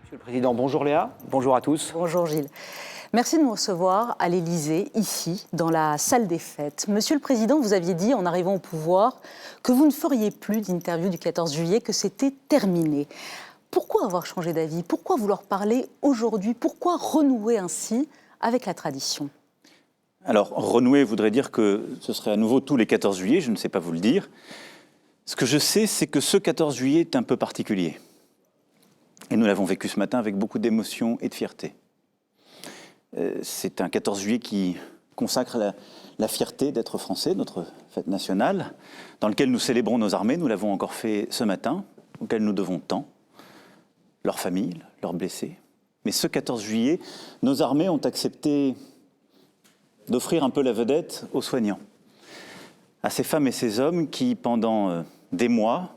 Monsieur le Président, bonjour Léa, bonjour à tous. Bonjour Gilles. Merci de nous recevoir à l'Élysée, ici, dans la salle des fêtes. Monsieur le Président, vous aviez dit, en arrivant au pouvoir, que vous ne feriez plus d'interview du 14 juillet, que c'était terminé. Pourquoi avoir changé d'avis? Pourquoi vouloir parler aujourd'hui? Pourquoi renouer ainsi avec la tradition? Alors, renouer voudrait dire que ce serait à nouveau tous les 14 juillet, je ne sais pas vous le dire. Ce que je sais, c'est que ce 14 juillet est un peu particulier. Et nous l'avons vécu ce matin avec beaucoup d'émotion et de fierté. C'est un 14 juillet qui consacre la fierté d'être français, notre fête nationale, dans lequel nous célébrons nos armées. Nous l'avons encore fait ce matin, auxquelles nous devons tant, leurs familles, leurs blessés. Mais ce 14 juillet, nos armées ont accepté d'offrir un peu la vedette aux soignants, à ces femmes et ces hommes qui, pendant des mois,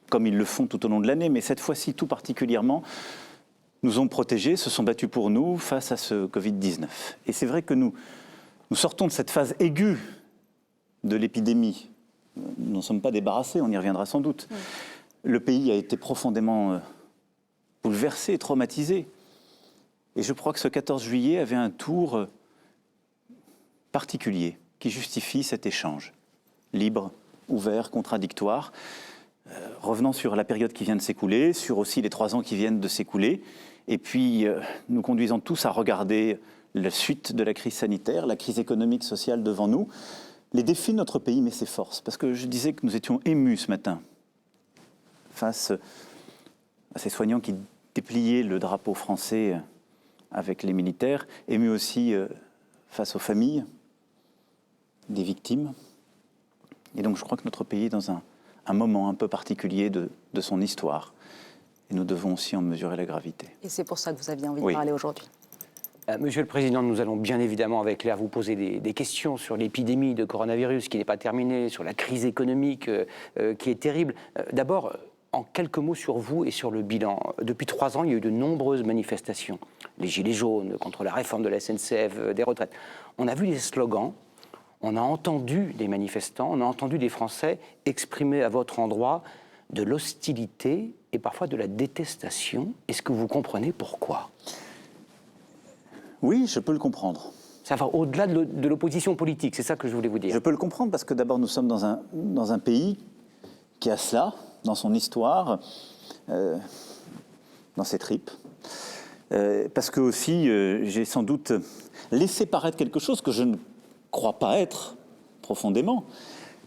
comme ils le font tout au long de l'année, mais cette fois-ci tout particulièrement, nous ont protégés, se sont battus pour nous face à ce Covid-19. Et c'est vrai que nous sortons de cette phase aiguë de l'épidémie. Nous n'en sommes pas débarrassés, on y reviendra sans doute. Oui. Le pays a été profondément bouleversé, traumatisé. Et je crois que ce 14 juillet avait un tour particulier qui justifie cet échange libre, ouvert, contradictoire. Revenant sur la période qui vient de s'écouler, sur aussi les 3 ans qui viennent de s'écouler, et puis nous conduisons tous à regarder la suite de la crise sanitaire, la crise économique, sociale devant nous, les défis de notre pays, mais ses forces. Parce que je disais que nous étions émus ce matin face à ces soignants qui dépliaient le drapeau français avec les militaires, émus aussi face aux familles des victimes. Et donc je crois que notre pays est dans un moment un peu particulier de son histoire. Et nous devons aussi en mesurer la gravité. Et c'est pour ça que vous aviez envie de parler aujourd'hui. Monsieur le Président, nous allons bien évidemment avec Léa vous poser des questions sur l'épidémie de coronavirus qui n'est pas terminée, sur la crise économique qui est terrible. D'abord, en quelques mots sur vous et sur le bilan. Depuis 3 ans, il y a eu de nombreuses manifestations. Les Gilets jaunes contre la réforme de la SNCF, des retraites. On a vu des slogans. On a entendu des manifestants, on a entendu des Français exprimer à votre endroit de l'hostilité et parfois de la détestation. Est-ce que vous comprenez pourquoi? Oui, je peux le comprendre. Ça va au-delà de l'opposition politique, c'est ça que je voulais vous dire. Je peux le comprendre parce que d'abord nous sommes dans un pays qui a cela, dans son histoire, dans ses tripes. Parce que aussi, j'ai sans doute laissé paraître quelque chose que je ne crois pas être profondément,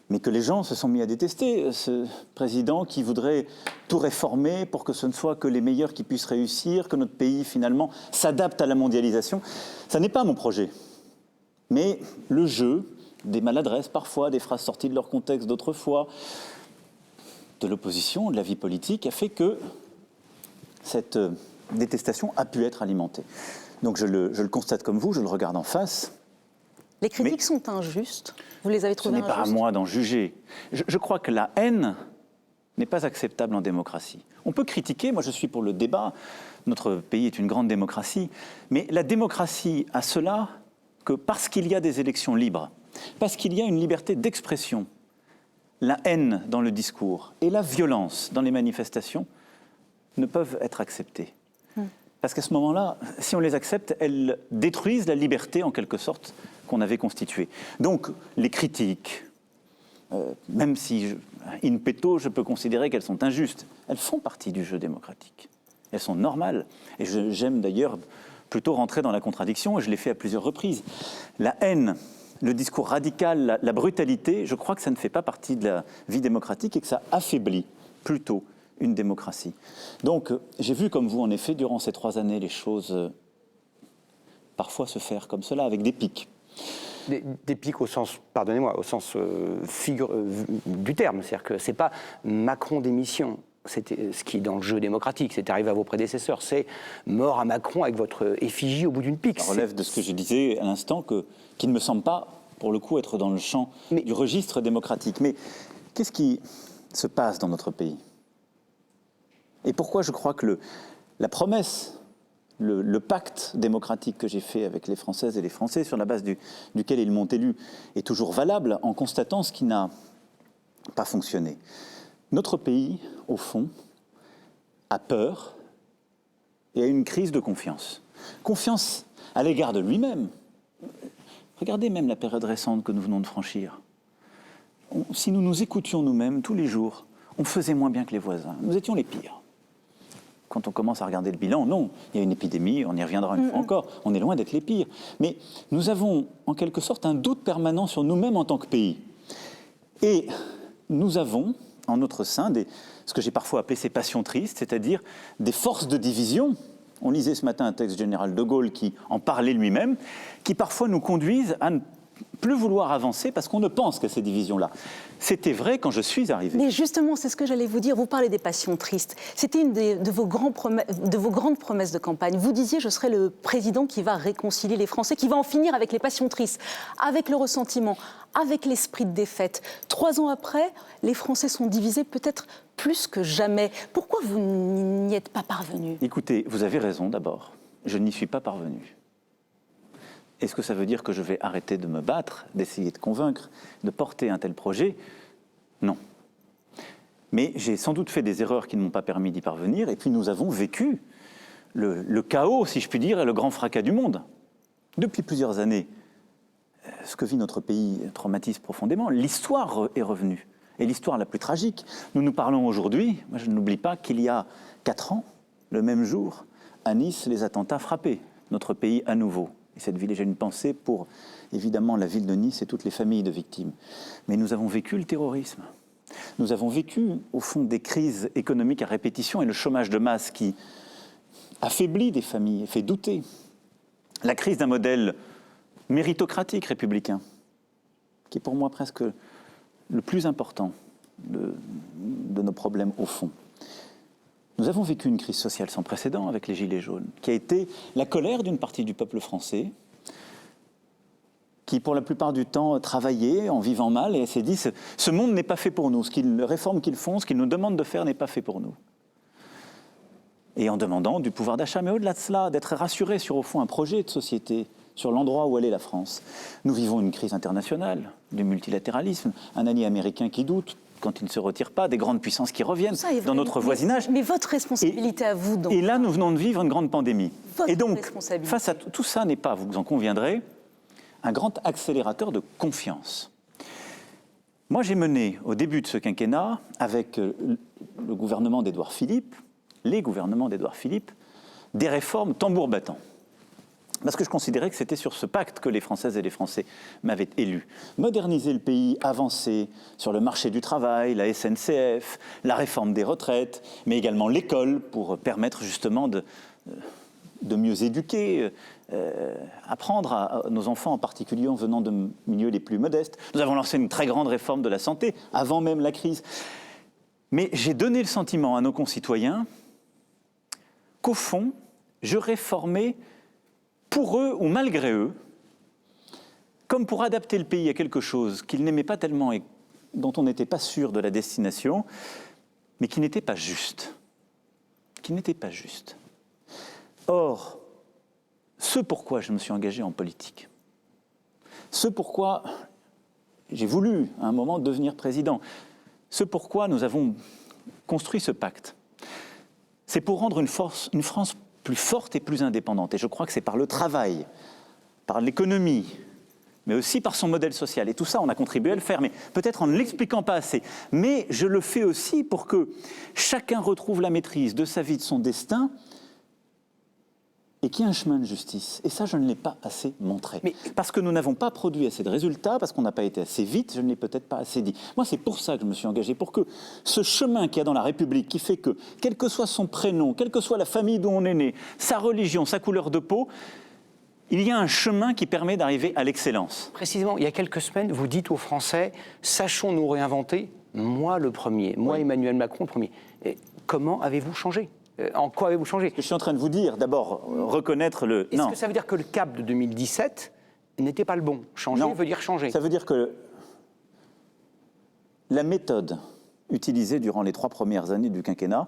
mais que les gens se sont mis à détester. Ce président qui voudrait tout réformer pour que ce ne soit que les meilleurs qui puissent réussir, que notre pays finalement s'adapte à la mondialisation. Ça n'est pas mon projet. Mais le jeu, des maladresses parfois, des phrases sorties de leur contexte d'autres fois, de l'opposition, de la vie politique, a fait que cette détestation a pu être alimentée. Donc je le constate comme vous, je le regarde en face. Les critiques sont injustes. Vous les avez trouvées injustes? Ce n'est pas à moi d'en juger. Je crois que la haine n'est pas acceptable en démocratie. On peut critiquer, moi je suis pour le débat, notre pays est une grande démocratie, mais la démocratie a cela que parce qu'il y a des élections libres, parce qu'il y a une liberté d'expression, la haine dans le discours et la violence dans les manifestations ne peuvent être acceptées. Parce qu'à ce moment-là, si on les accepte, elles détruisent la liberté, en quelque sorte, qu'on avait constituée. Donc, les critiques, même si, in petto, je peux considérer qu'elles sont injustes, elles font partie du jeu démocratique. Elles sont normales. Et j'aime d'ailleurs plutôt rentrer dans la contradiction, et je l'ai fait à plusieurs reprises. La haine, le discours radical, la brutalité, je crois que ça ne fait pas partie de la vie démocratique et que ça affaiblit plutôt une démocratie. Donc, j'ai vu comme vous, en effet, durant ces 3 années, les choses parfois se faire comme cela, avec des pics. Des pics au sens, pardonnez-moi, au sens du terme. C'est-à-dire que ce n'est pas Macron démission. C'était ce qui est dans le jeu démocratique, c'est arrivé à vos prédécesseurs, c'est mort à Macron avec votre effigie au bout d'une pique. Ça relève de ce que je disais à l'instant, qui ne me semble pas, pour le coup, être dans le champ du registre démocratique. Mais qu'est-ce qui se passe dans notre pays ? Et pourquoi je crois que la promesse, le pacte démocratique que j'ai fait avec les Françaises et les Français, sur la base duquel ils m'ont élu, est toujours valable en constatant ce qui n'a pas fonctionné. Notre pays, au fond, a peur et à une crise de confiance. Confiance à l'égard de lui-même. Regardez même la période récente que nous venons de franchir. Si nous nous écoutions nous-mêmes tous les jours, on faisait moins bien que les voisins. Nous étions les pires. Quand on commence à regarder le bilan, non, il y a une épidémie, on y reviendra une fois encore, on est loin d'être les pires. Mais nous avons en quelque sorte un doute permanent sur nous-mêmes en tant que pays. Et nous avons en notre sein ce que j'ai parfois appelé ces passions tristes, c'est-à-dire des forces de division. On lisait ce matin un texte du général de Gaulle qui en parlait lui-même, qui parfois nous conduisent à ne plus vouloir avancer parce qu'on ne pense qu'à ces divisions-là. C'était vrai quand je suis arrivé. Mais justement, c'est ce que j'allais vous dire. Vous parlez des passions tristes. C'était une de vos grandes promesses de campagne. Vous disiez, je serai le président qui va réconcilier les Français, qui va en finir avec les passions tristes, avec le ressentiment, avec l'esprit de défaite. 3 ans après, les Français sont divisés peut-être plus que jamais. Pourquoi vous n'y êtes pas parvenu? Écoutez, vous avez raison d'abord. Je n'y suis pas parvenu. Est-ce que ça veut dire que je vais arrêter de me battre, d'essayer de convaincre, de porter un tel projet? Non. Mais j'ai sans doute fait des erreurs qui ne m'ont pas permis d'y parvenir, et puis nous avons vécu le chaos, si je puis dire, et le grand fracas du monde. Depuis plusieurs années, ce que vit notre pays traumatise profondément. L'histoire est revenue, et l'histoire la plus tragique. Nous nous parlons aujourd'hui, moi je n'oublie pas qu'il y a 4 ans, le même jour, à Nice, les attentats frappaient notre pays à nouveau. Et cette ville, j'ai une pensée pour, évidemment, la ville de Nice et toutes les familles de victimes. Mais nous avons vécu le terrorisme. Nous avons vécu, au fond, des crises économiques à répétition et le chômage de masse qui affaiblit des familles et fait douter. La crise d'un modèle méritocratique républicain, qui est pour moi presque le plus important de nos problèmes au fond. Nous avons vécu une crise sociale sans précédent avec les Gilets jaunes, qui a été la colère d'une partie du peuple français, qui pour la plupart du temps travaillait en vivant mal et s'est dit ce monde n'est pas fait pour nous, les réformes qu'ils font, ce qu'ils nous demandent de faire n'est pas fait pour nous. Et en demandant du pouvoir d'achat, mais au-delà de cela, d'être rassuré sur au fond un projet de société, sur l'endroit où allait la France. Nous vivons une crise internationale, du multilatéralisme, un allié américain qui doute, quand il ne se retire pas, des grandes puissances qui reviennent dans notre voisinage. Mais votre responsabilité à vous, donc. Et là, nous venons de vivre une grande pandémie. Votre et donc, responsabilité. face à tout ça n'est pas, vous en conviendrez, un grand accélérateur de confiance. Moi, j'ai mené, au début de ce quinquennat, avec le gouvernement d'Édouard Philippe, les gouvernements d'Édouard Philippe, des réformes tambour battant. Parce que je considérais que c'était sur ce pacte que les Françaises et les Français m'avaient élu. Moderniser le pays, avancer sur le marché du travail, la SNCF, la réforme des retraites, mais également l'école pour permettre justement de mieux éduquer, apprendre à nos enfants, en particulier en venant de milieux les plus modestes. Nous avons lancé une très grande réforme de la santé, avant même la crise. Mais j'ai donné le sentiment à nos concitoyens qu'au fond, je réformais pour eux ou malgré eux, comme pour adapter le pays à quelque chose qu'ils n'aimaient pas tellement et dont on n'était pas sûr de la destination, mais qui n'était pas juste. Qui n'était pas juste. Or, ce pourquoi je me suis engagé en politique, ce pourquoi j'ai voulu à un moment devenir président, ce pourquoi nous avons construit ce pacte, c'est pour rendre une France plus forte et plus indépendante. Et je crois que c'est par le travail, par l'économie, mais aussi par son modèle social. Et tout ça, on a contribué à le faire, mais peut-être en ne l'expliquant pas assez. Mais je le fais aussi pour que chacun retrouve la maîtrise de sa vie, de son destin, et qu'il y ait un chemin de justice. Et ça, je ne l'ai pas assez montré. Mais parce que nous n'avons pas produit assez de résultats, parce qu'on n'a pas été assez vite, je ne l'ai peut-être pas assez dit. Moi, c'est pour ça que je me suis engagé, pour que ce chemin qu'il y a dans la République, qui fait que, quel que soit son prénom, quelle que soit la famille d'où on est né, sa religion, sa couleur de peau, il y a un chemin qui permet d'arriver à l'excellence. Précisément, il y a quelques semaines, vous dites aux Français, sachons nous réinventer, moi le premier, moi oui. Emmanuel Macron le premier. Et comment avez-vous changé ? En quoi avez-vous changé ? Je suis en train de vous dire, d'abord, reconnaître le... Est-ce que ça veut dire que le cap de 2017 n'était pas le bon ? Changer veut dire changer. Ça veut dire que la méthode utilisée durant les 3 premières années du quinquennat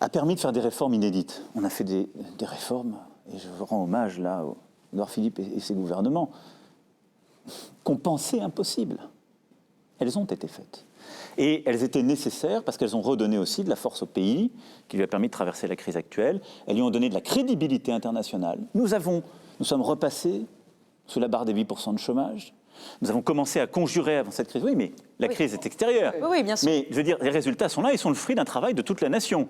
a permis de faire des réformes inédites. On a fait des réformes, et je rends hommage là à Édouard Philippe et ses gouvernements, qu'on pensait impossibles. Elles ont été faites. Et elles étaient nécessaires parce qu'elles ont redonné aussi de la force au pays, qui lui a permis de traverser la crise actuelle. Elles lui ont donné de la crédibilité internationale. Nous sommes repassés sous la barre des 8% de chômage. Nous avons commencé à conjurer avant cette crise. Oui, mais la crise est extérieure. Oui, bien sûr. Mais je veux dire, les résultats sont là, ils sont le fruit d'un travail de toute la nation.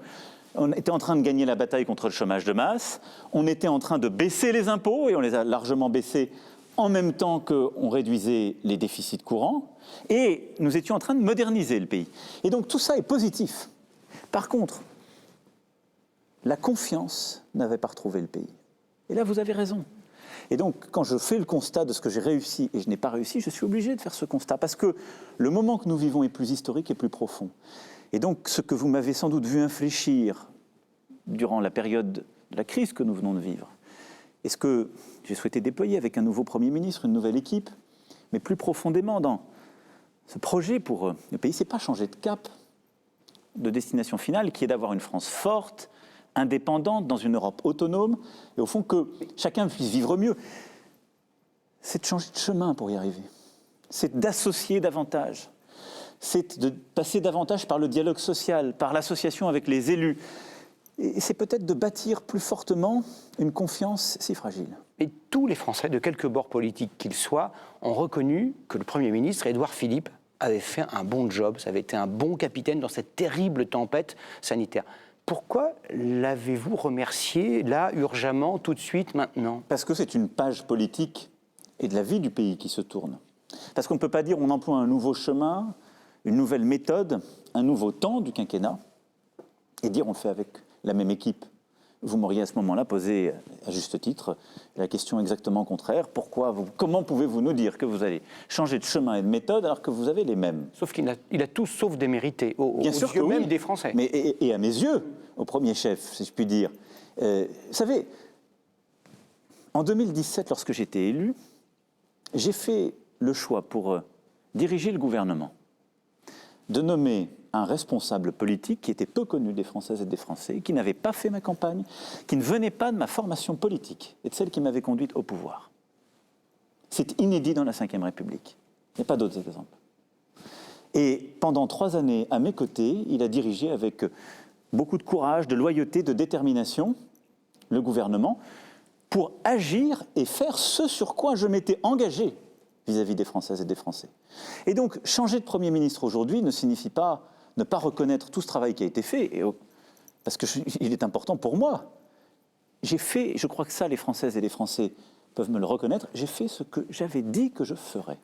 On était en train de gagner la bataille contre le chômage de masse. On était en train de baisser les impôts, et on les a largement baissés en même temps qu'on réduisait les déficits courants. Et nous étions en train de moderniser le pays. Et donc tout ça est positif. Par contre, la confiance n'avait pas retrouvé le pays. Et là, vous avez raison. Et donc, quand je fais le constat de ce que j'ai réussi et je n'ai pas réussi, je suis obligé de faire ce constat. Parce que le moment que nous vivons est plus historique et plus profond. Et donc, ce que vous m'avez sans doute vu infléchir durant la période de la crise que nous venons de vivre, et ce que j'ai souhaité déployer avec un nouveau Premier ministre, une nouvelle équipe, mais plus profondément dans ce projet pour le pays, ce n'est pas changer de cap, de destination finale, qui est d'avoir une France forte, indépendante, dans une Europe autonome, et au fond que chacun puisse vivre mieux. C'est de changer de chemin pour y arriver. C'est d'associer davantage. C'est de passer davantage par le dialogue social, par l'association avec les élus. Et c'est peut-être de bâtir plus fortement une confiance si fragile. Et tous les Français, de quelque bord politique qu'ils soient, ont reconnu que le Premier ministre, Édouard Philippe, avait fait un bon job, ça avait été un bon capitaine dans cette terrible tempête sanitaire. Pourquoi l'avez-vous remercié, là, urgemment, tout de suite, maintenant ? Parce que c'est une page politique et de la vie du pays qui se tourne. Parce qu'on ne peut pas dire on emploie un nouveau chemin, une nouvelle méthode, un nouveau temps du quinquennat, et dire on le fait avec la même équipe. Vous m'auriez à ce moment-là posé, à juste titre, la question exactement contraire. Comment pouvez-vous nous dire que vous allez changer de chemin et de méthode alors que vous avez les mêmes ? Sauf qu'il a tout sauf démérité, aux Bien sûr yeux que oui, même des Français. Mais, et à mes yeux, au premier chef, si je puis dire. Vous savez, en 2017, lorsque j'étais élu, j'ai fait le choix pour diriger le gouvernement de nommer un responsable politique qui était peu connu des Françaises et des Français, qui n'avait pas fait ma campagne, qui ne venait pas de ma formation politique et de celle qui m'avait conduite au pouvoir. C'est inédit dans la Ve République. Il n'y a pas d'autres exemples. Et pendant 3 années, à mes côtés, il a dirigé avec beaucoup de courage, de loyauté, de détermination, le gouvernement, pour agir et faire ce sur quoi je m'étais engagé vis-à-vis des Françaises et des Français. Et donc, changer de Premier ministre aujourd'hui ne signifie pas ne pas reconnaître tout ce travail qui a été fait, parce qu'il est important pour moi. J'ai fait, je crois que ça, les Françaises et les Français peuvent me le reconnaître, j'ai fait ce que j'avais dit que je ferais.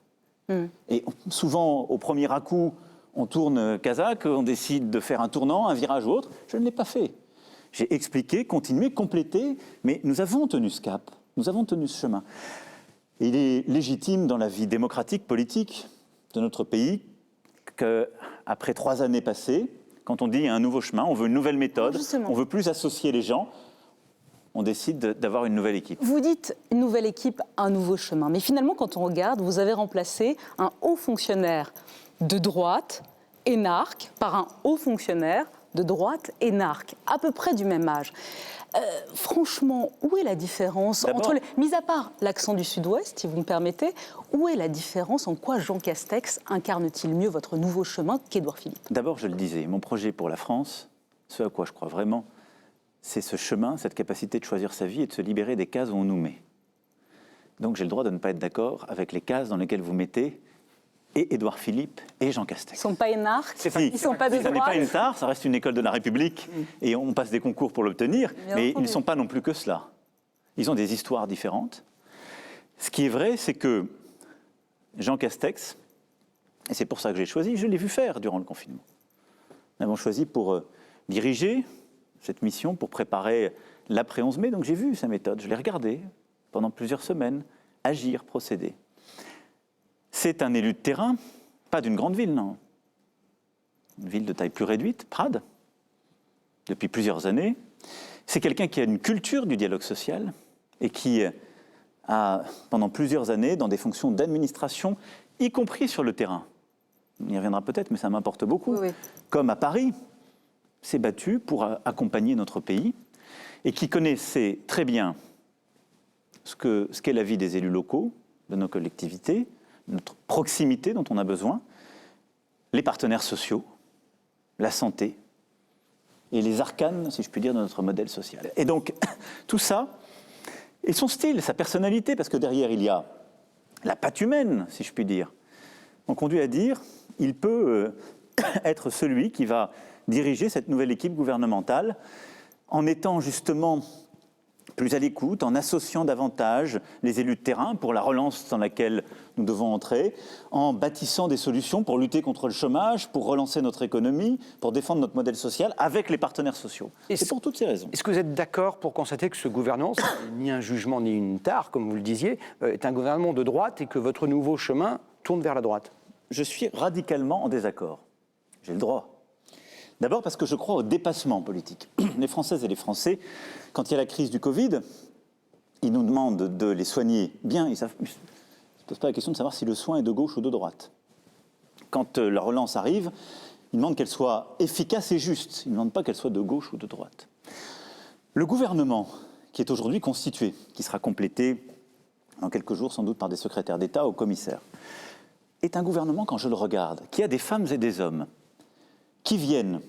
Et souvent, au premier à-coup, on tourne Kazakh, on décide de faire un tournant, un virage ou autre. Je ne l'ai pas fait. J'ai expliqué, continué, complété, mais nous avons tenu ce cap, nous avons tenu ce chemin. Et il est légitime dans la vie démocratique, politique de notre pays, qu'après 3 années passées, quand on dit un nouveau chemin, on veut une nouvelle méthode, justement, on veut plus associer les gens, on décide d'avoir une nouvelle équipe. Vous dites une nouvelle équipe, un nouveau chemin. Mais finalement, quand on regarde, vous avez remplacé un haut fonctionnaire de droite, énarque, par un haut fonctionnaire de droite, énarque, à peu près du même âge. Franchement, où est la différence entre mis à part l'accent du Sud-Ouest, si vous me permettez, où est la différence? En quoi Jean Castex incarne-t-il mieux votre nouveau chemin qu'Édouard Philippe? D'abord, je le disais, mon projet pour la France, ce à quoi je crois vraiment, c'est ce chemin, cette capacité de choisir sa vie et de se libérer des cases où on nous met. Donc j'ai le droit de ne pas être d'accord avec les cases dans lesquelles vous mettez et Édouard Philippe et Jean Castex. Ils ne sont pas énarques, ils ne sont pas de droite. Ça n'est pas une tare, ça reste une école de la République et on passe des concours pour l'obtenir, mais ils ne sont pas non plus que cela. Ils ont des histoires différentes. Ce qui est vrai, c'est que Jean Castex, et c'est pour ça que j'ai choisi, je l'ai vu faire durant le confinement. Nous avons choisi pour diriger cette mission, pour préparer l'après 11 mai, donc j'ai vu sa méthode, je l'ai regardée pendant plusieurs semaines, agir, procéder. C'est un élu de terrain, pas d'une grande ville, non. Une ville de taille plus réduite, Prades, depuis plusieurs années. C'est quelqu'un qui a une culture du dialogue social et qui a, pendant plusieurs années, dans des fonctions d'administration, y compris sur le terrain, on y reviendra peut-être, mais ça m'importe beaucoup, comme à Paris, s'est battu pour accompagner notre pays et qui connaissait très bien ce qu'est la vie des élus locaux, de nos collectivités, notre proximité dont on a besoin, les partenaires sociaux, la santé et les arcanes, si je puis dire, de notre modèle social. Et donc, tout ça, et son style, sa personnalité, parce que derrière, il y a la patte humaine, si je puis dire, m'ont conduit à dire, il peut être celui qui va diriger cette nouvelle équipe gouvernementale en étant justement plus à l'écoute, en associant davantage les élus de terrain pour la relance dans laquelle nous devons entrer, en bâtissant des solutions pour lutter contre le chômage, pour relancer notre économie, pour défendre notre modèle social avec les partenaires sociaux. Et c'est pour toutes ces raisons. Est-ce que vous êtes d'accord pour constater que ce gouvernement, ni un jugement ni une tare, comme vous le disiez, est un gouvernement de droite et que votre nouveau chemin tourne vers la droite? Je suis radicalement en désaccord. J'ai le droit. D'abord parce que je crois au dépassement politique. Les Françaises et les Français, quand il y a la crise du Covid, ils nous demandent de les soigner bien. Ils ne se posent pas la question de savoir si le soin est de gauche ou de droite. Quand la relance arrive, ils demandent qu'elle soit efficace et juste. Ils ne demandent pas qu'elle soit de gauche ou de droite. Le gouvernement qui est aujourd'hui constitué, qui sera complété dans quelques jours sans doute par des secrétaires d'État ou commissaires, est un gouvernement, quand je le regarde, qui a des femmes et des hommes qui viennent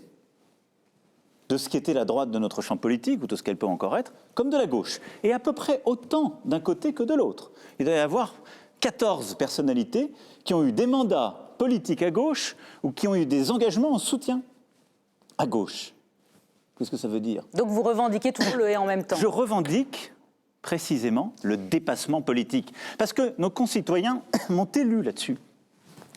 de ce qu'était la droite de notre champ politique, ou de ce qu'elle peut encore être, comme de la gauche. Et à peu près autant d'un côté que de l'autre. Il doit y avoir 14 personnalités qui ont eu des mandats politiques à gauche, ou qui ont eu des engagements en soutien à gauche. Qu'est-ce que ça veut dire? Donc vous revendiquez toujours le et en même temps? Je revendique précisément le dépassement politique. Parce que nos concitoyens m'ont élu là-dessus.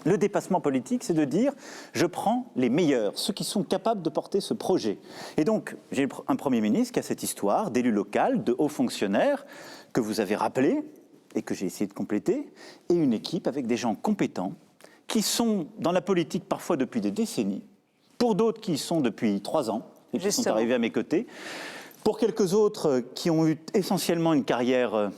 Le dépassement politique, c'est de dire « je prends les meilleurs, ceux qui sont capables de porter ce projet ». Et donc, j'ai un Premier ministre qui a cette histoire d'élu local, de hauts fonctionnaires, que vous avez rappelé et que j'ai essayé de compléter, et une équipe avec des gens compétents qui sont dans la politique parfois depuis des décennies, pour d'autres qui y sont depuis 3 ans et qui sont arrivés à mes côtés, pour quelques autres qui ont eu essentiellement une carrière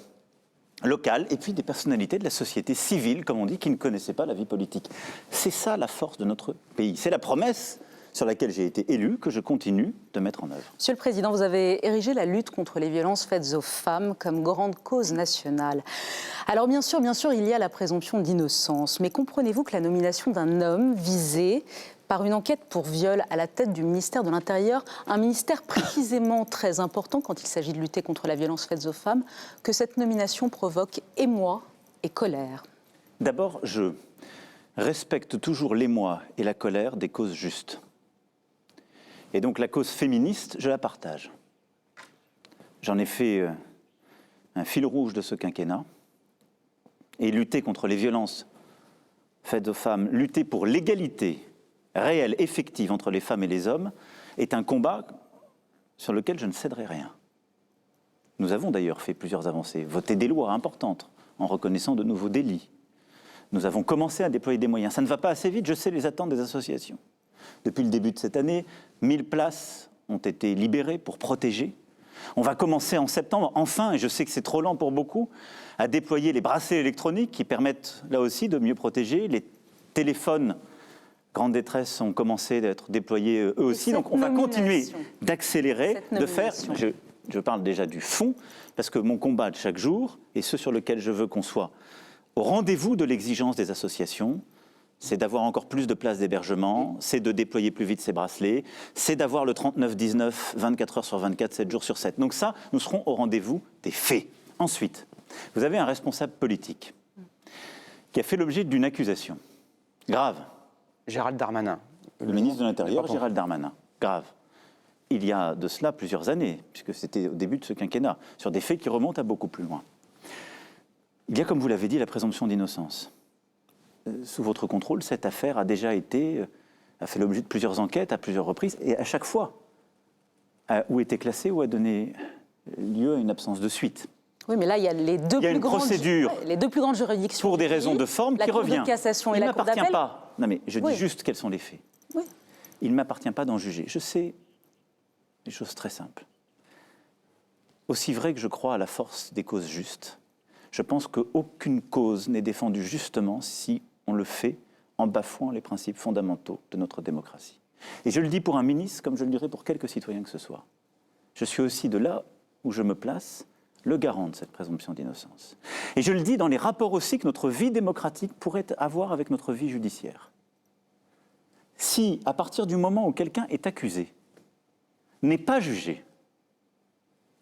locale, et puis des personnalités de la société civile, comme on dit, qui ne connaissaient pas la vie politique. C'est ça la force de notre pays. C'est la promesse sur laquelle j'ai été élu, que je continue de mettre en œuvre. Monsieur le Président, vous avez érigé la lutte contre les violences faites aux femmes comme grande cause nationale. Alors bien sûr, il y a la présomption d'innocence, mais comprenez-vous que la nomination d'un homme visé par une enquête pour viol à la tête du ministère de l'Intérieur, un ministère précisément très important quand il s'agit de lutter contre la violence faite aux femmes, que cette nomination provoque émoi et colère? D'abord, je respecte toujours l'émoi et la colère des causes justes. Et donc la cause féministe, je la partage. J'en ai fait un fil rouge de ce quinquennat. Et lutter contre les violences faites aux femmes, lutter pour l'égalité réelle, effective entre les femmes et les hommes, est un combat sur lequel je ne céderai rien. Nous avons d'ailleurs fait plusieurs avancées, voté des lois importantes en reconnaissant de nouveaux délits. Nous avons commencé à déployer des moyens. Ça ne va pas assez vite, je sais les attentes des associations. Depuis le début de cette année, 1000 places ont été libérées pour protéger. On va commencer en septembre, enfin, et je sais que c'est trop lent pour beaucoup, à déployer les bracelets électroniques qui permettent là aussi de mieux protéger. Les téléphones grande détresse ont commencé d'être déployés eux aussi. Donc on va continuer d'accélérer, de faire. Je parle déjà du fond, parce que mon combat de chaque jour, et ce sur lequel je veux qu'on soit au rendez-vous de l'exigence des associations, c'est d'avoir encore plus de places d'hébergement, c'est de déployer plus vite ces bracelets, c'est d'avoir le 39-19, 24 heures sur 24, 7 jours sur 7. Donc ça, nous serons au rendez-vous des faits. Ensuite, vous avez un responsable politique qui a fait l'objet d'une accusation grave. Gérald Darmanin. Le ministre de l'Intérieur, Gérald Darmanin. Grave. Il y a de cela plusieurs années, puisque c'était au début de ce quinquennat, sur des faits qui remontent à beaucoup plus loin. Il y a, comme vous l'avez dit, la présomption d'innocence. Sous votre contrôle, cette affaire a déjà a fait l'objet de plusieurs enquêtes à plusieurs reprises, et à chaque fois, a ou été classée ou a donné lieu à une absence de suite. Oui, mais là, il y a les deux plus grandes juridictions. Pour des raisons de forme qui revient. La Cour de cassation et la Cour d'appel. Il ne m'appartient pas. Non, mais je dis juste quels sont les faits. Oui. Il ne m'appartient pas d'en juger. Je sais des choses très simples. Aussi vrai que je crois à la force des causes justes, je pense qu'aucune cause n'est défendue justement si on le fait en bafouant les principes fondamentaux de notre démocratie. Et je le dis pour un ministre, comme je le dirais pour quelques citoyens que ce soit. Je suis aussi de là où je me place le garant de cette présomption d'innocence. Et je le dis dans les rapports aussi que notre vie démocratique pourrait avoir avec notre vie judiciaire. si, à partir du moment où quelqu'un est accusé, n'est pas jugé,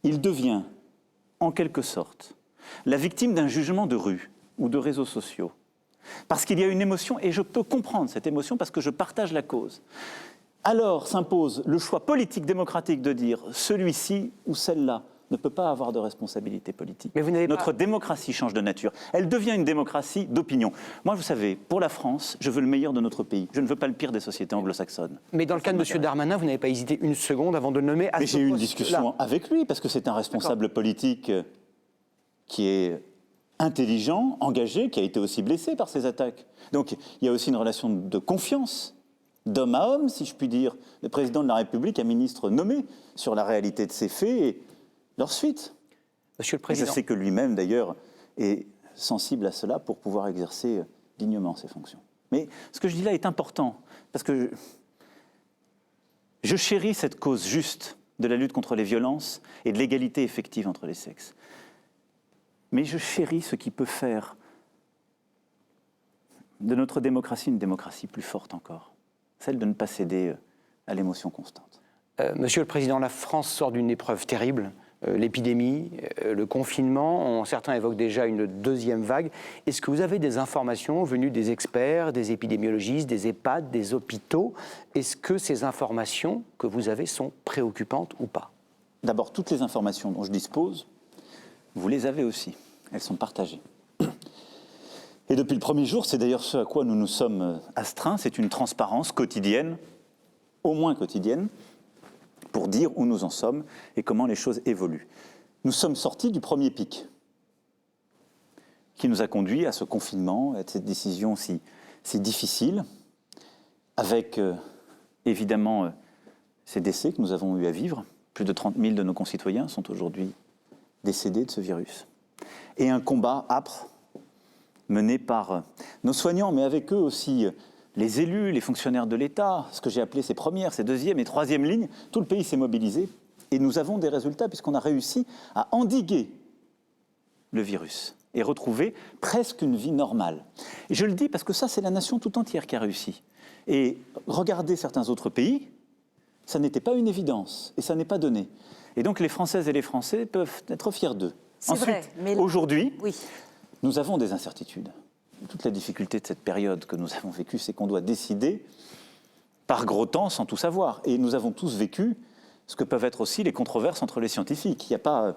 il devient, en quelque sorte, la victime d'un jugement de rue ou de réseaux sociaux. Parce qu'il y a une émotion, et je peux comprendre cette émotion parce que je partage la cause. Alors s'impose le choix politique démocratique de dire celui-ci ou celle-là ne peut pas avoir de responsabilité politique. Mais vous n'avez Notre démocratie change de nature. Elle devient une démocratie d'opinion. Moi, vous savez, pour la France, je veux le meilleur de notre pays. Je ne veux pas le pire des sociétés anglo-saxonnes. Mais dans le cas de M. Darmanin, vous n'avez pas hésité une seconde avant de le nommer à Mais ce j'ai eu une poste-là. discussion avec lui, parce que c'est un responsable politique qui est intelligent, engagé, qui a été aussi blessé par ces attaques. Donc il y a aussi une relation de confiance, d'homme à homme, si je puis dire. Le président de la République, un ministre nommé sur la réalité de ces faits et leur suite. Monsieur le Et je Président, sais que lui-même, d'ailleurs, est sensible à cela pour pouvoir exercer dignement ses fonctions. Mais ce que je dis là est important, parce que je chéris cette cause juste de la lutte contre les violences et de l'égalité effective entre les sexes. Mais je chéris ce qui peut faire de notre démocratie une démocratie plus forte encore, celle de ne pas céder à l'émotion constante. Monsieur le Président, la France sort d'une épreuve terrible. L'épidémie, le confinement, certains évoquent déjà une deuxième vague. Est-ce que vous avez des informations venues des experts, des épidémiologistes, des EHPAD, des hôpitaux? Est-ce que ces informations que vous avez sont préoccupantes ou pas? D'abord, toutes les informations dont je dispose, vous les avez aussi. Elles sont partagées. Et depuis le premier jour, c'est d'ailleurs ce à quoi nous nous sommes astreints, c'est une transparence quotidienne, au moins quotidienne, pour dire où nous en sommes et comment les choses évoluent. Nous sommes sortis du premier pic qui nous a conduit à ce confinement, à cette décision si difficile, avec évidemment ces décès que nous avons eu à vivre. Plus de 30 000 de nos concitoyens sont aujourd'hui décédés de ce virus. Et un combat âpre mené par nos soignants, mais avec eux aussi les élus, les fonctionnaires de l'État, ce que j'ai appelé ces premières, ces deuxième et troisième lignes. Tout le pays s'est mobilisé et nous avons des résultats puisqu'on a réussi à endiguer le virus et retrouver presque une vie normale. Et je le dis parce que ça, c'est la nation tout entière qui a réussi. Et regardez certains autres pays, ça n'était pas une évidence et ça n'est pas donné. Et donc les Françaises et les Français peuvent être fiers d'eux. C'est Ensuite, vrai, mais là, aujourd'hui, oui. nous avons des incertitudes. Toute la difficulté de cette période que nous avons vécue, c'est qu'on doit décider par gros temps sans tout savoir. Et nous avons tous vécu ce que peuvent être aussi les controverses entre les scientifiques. Il n'y a pas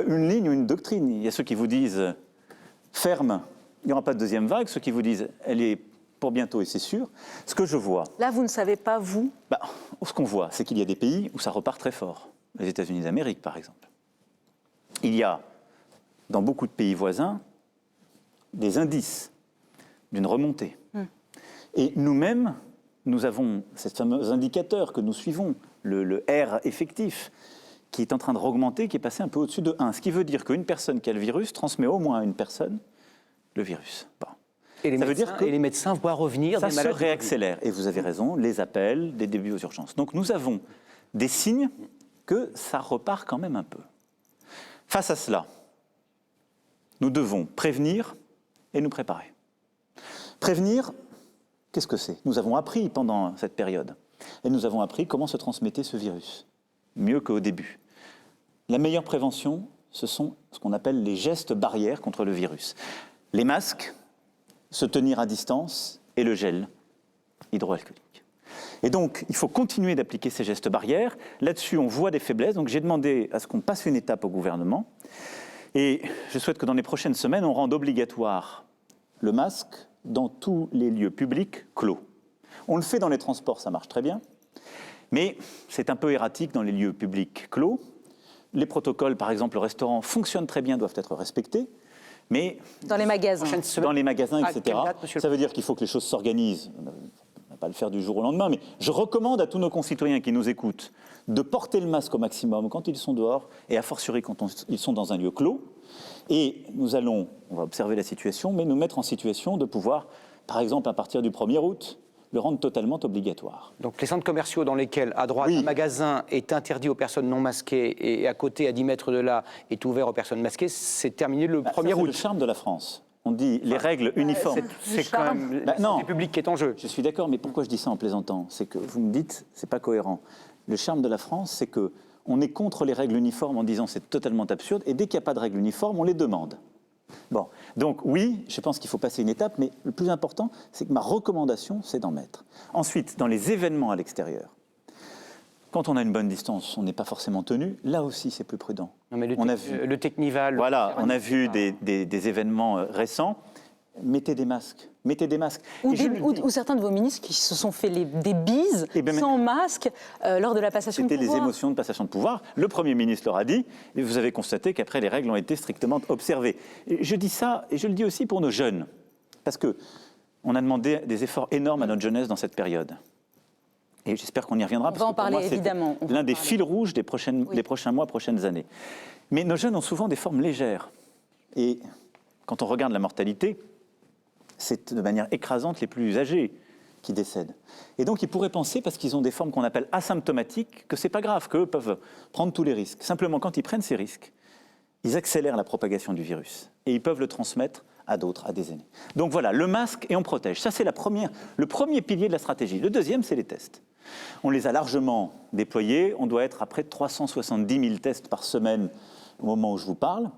une ligne ou une doctrine. Il y a ceux qui vous disent ferme, il n'y aura pas de deuxième vague. Ceux qui vous disent elle est pour bientôt et c'est sûr. Ce que je vois... Là, vous ne savez pas, vous? Ce qu'on voit, c'est qu'il y a des pays où ça repart très fort. Les États-Unis d'Amérique, par exemple. Il y a, dans beaucoup de pays voisins, des indices d'une remontée. Et nous-mêmes, nous avons ces fameux indicateurs que nous suivons, le R effectif, qui est en train de augmenter, qui est passé un peu au-dessus de 1. Ce qui veut dire qu'une personne qui a le virus transmet au moins à une personne le virus. Bon. Et les médecins voient revenir ça des se maladies. réaccélère. Et vous avez raison, les appels, des débuts aux urgences. Donc nous avons des signes que ça repart quand même un peu. Face à cela, nous devons prévenir et nous préparer. Prévenir, qu'est-ce que c'est? Nous avons appris pendant cette période, et nous avons appris comment se transmettait ce virus, mieux qu'au début. La meilleure prévention, ce sont ce qu'on appelle les gestes barrières contre le virus. Les masques, se tenir à distance et le gel hydroalcoolique. Et donc, il faut continuer d'appliquer ces gestes barrières. Là-dessus, on voit des faiblesses, donc j'ai demandé à ce qu'on passe une étape au gouvernement. Et je souhaite que dans les prochaines semaines, on rende obligatoire le masque dans tous les lieux publics clos. On le fait dans les transports, ça marche très bien, mais c'est un peu erratique dans les lieux publics clos. Les protocoles, par exemple, le restaurant fonctionne très bien, doivent être respectés, mais Dans les magasins. dans les magasins, À etc., quelle date, monsieur le ça veut dire qu'il faut que les choses s'organisent. On ne va pas le faire du jour au lendemain, mais je recommande à tous nos concitoyens qui nous écoutent de porter le masque au maximum quand ils sont dehors et a fortiori quand ils sont dans un lieu clos. Et on va observer la situation, mais nous mettre en situation de pouvoir, par exemple, à partir du 1er août, le rendre totalement obligatoire. Donc les centres commerciaux dans lesquels, à droite, un magasin est interdit aux personnes non masquées et à côté, à 10 mètres de là, est ouvert aux personnes masquées, c'est terminé le 1er C'est août. le charme de la France. on dit les règles uniformes. C'est quand même la santé publique qui est en jeu. Je suis d'accord, mais pourquoi je dis ça en plaisantant? C'est que vous me dites, c'est pas cohérent. Le charme de la France, c'est que on est contre les règles uniformes en disant c'est totalement absurde, et dès qu'il n'y a pas de règles uniformes, on les demande. Bon, donc oui, je pense qu'il faut passer une étape, mais le plus important, c'est que ma recommandation, c'est d'en mettre. Ensuite, dans les événements à l'extérieur, quand on a une bonne distance, on n'est pas forcément tenu. Là aussi, c'est plus prudent. Non, mais le Technival... Voilà, on a vu des événements récents. Mettez des masques. Mettez des masques. Ou certains de vos ministres qui se sont fait des bises sans masque lors de la passation de pouvoir. C'était les émotions de passation de pouvoir. Le Premier ministre leur a dit, et vous avez constaté qu'après, les règles ont été strictement observées. Et je dis ça, et je le dis aussi pour nos jeunes, parce qu'on a demandé des efforts énormes à notre jeunesse dans cette période. Et j'espère qu'on y reviendra, parce que pour moi, c'est l'un des fils rouges des prochains mois, prochaines années. Mais nos jeunes ont souvent des formes légères. Et quand on regarde la mortalité, c'est de manière écrasante les plus âgés qui décèdent. Et donc, ils pourraient penser, parce qu'ils ont des formes qu'on appelle asymptomatiques, que c'est pas grave, qu'eux peuvent prendre tous les risques. Simplement, quand ils prennent ces risques, ils accélèrent la propagation du virus. Et ils peuvent le transmettre à d'autres, à des aînés. Donc voilà, le masque et on protège. Ça, c'est le premier pilier de la stratégie. Le deuxième, c'est les tests. On les a largement déployés. On doit être à près de 370 000 tests par semaine au moment où je vous parle.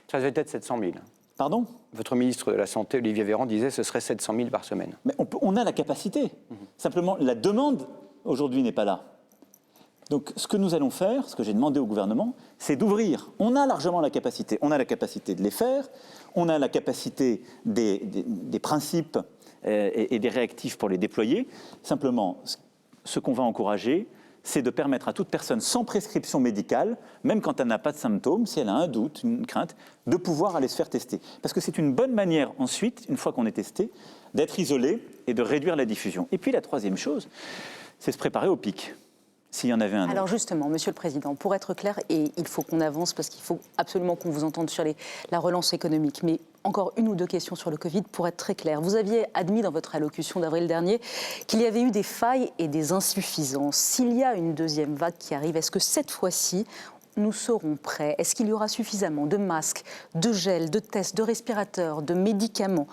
Ça devait être 700 000. Pardon ? Votre ministre de la Santé, Olivier Véran, disait que ce serait 700 000 par semaine. Mais on a la capacité. Simplement, la demande, aujourd'hui, n'est pas là. Donc, ce que nous allons faire, ce que j'ai demandé au gouvernement, c'est d'ouvrir. On a largement la capacité. On a la capacité de les faire. On a la capacité des principes et des réactifs pour les déployer. Simplement, ce qu'on va encourager, c'est de permettre à toute personne sans prescription médicale, même quand elle n'a pas de symptômes, si elle a un doute, une crainte, de pouvoir aller se faire tester. Parce que c'est une bonne manière ensuite, une fois qu'on est testé, d'être isolé et de réduire la diffusion. Et puis la troisième chose, c'est se préparer au pic, s'il y en avait un. Alors justement, Monsieur le Président, pour être clair, et il faut qu'on avance parce qu'il faut absolument qu'on vous entende sur la relance économique, mais encore une ou deux questions sur le Covid pour être très clair. Vous aviez admis dans votre allocution d'avril dernier qu'il y avait eu des failles et des insuffisances. S'il y a une deuxième vague qui arrive, est-ce que cette fois-ci, nous serons prêts? Est-ce qu'il y aura suffisamment de masques, de gel, de tests, de respirateurs, de médicaments?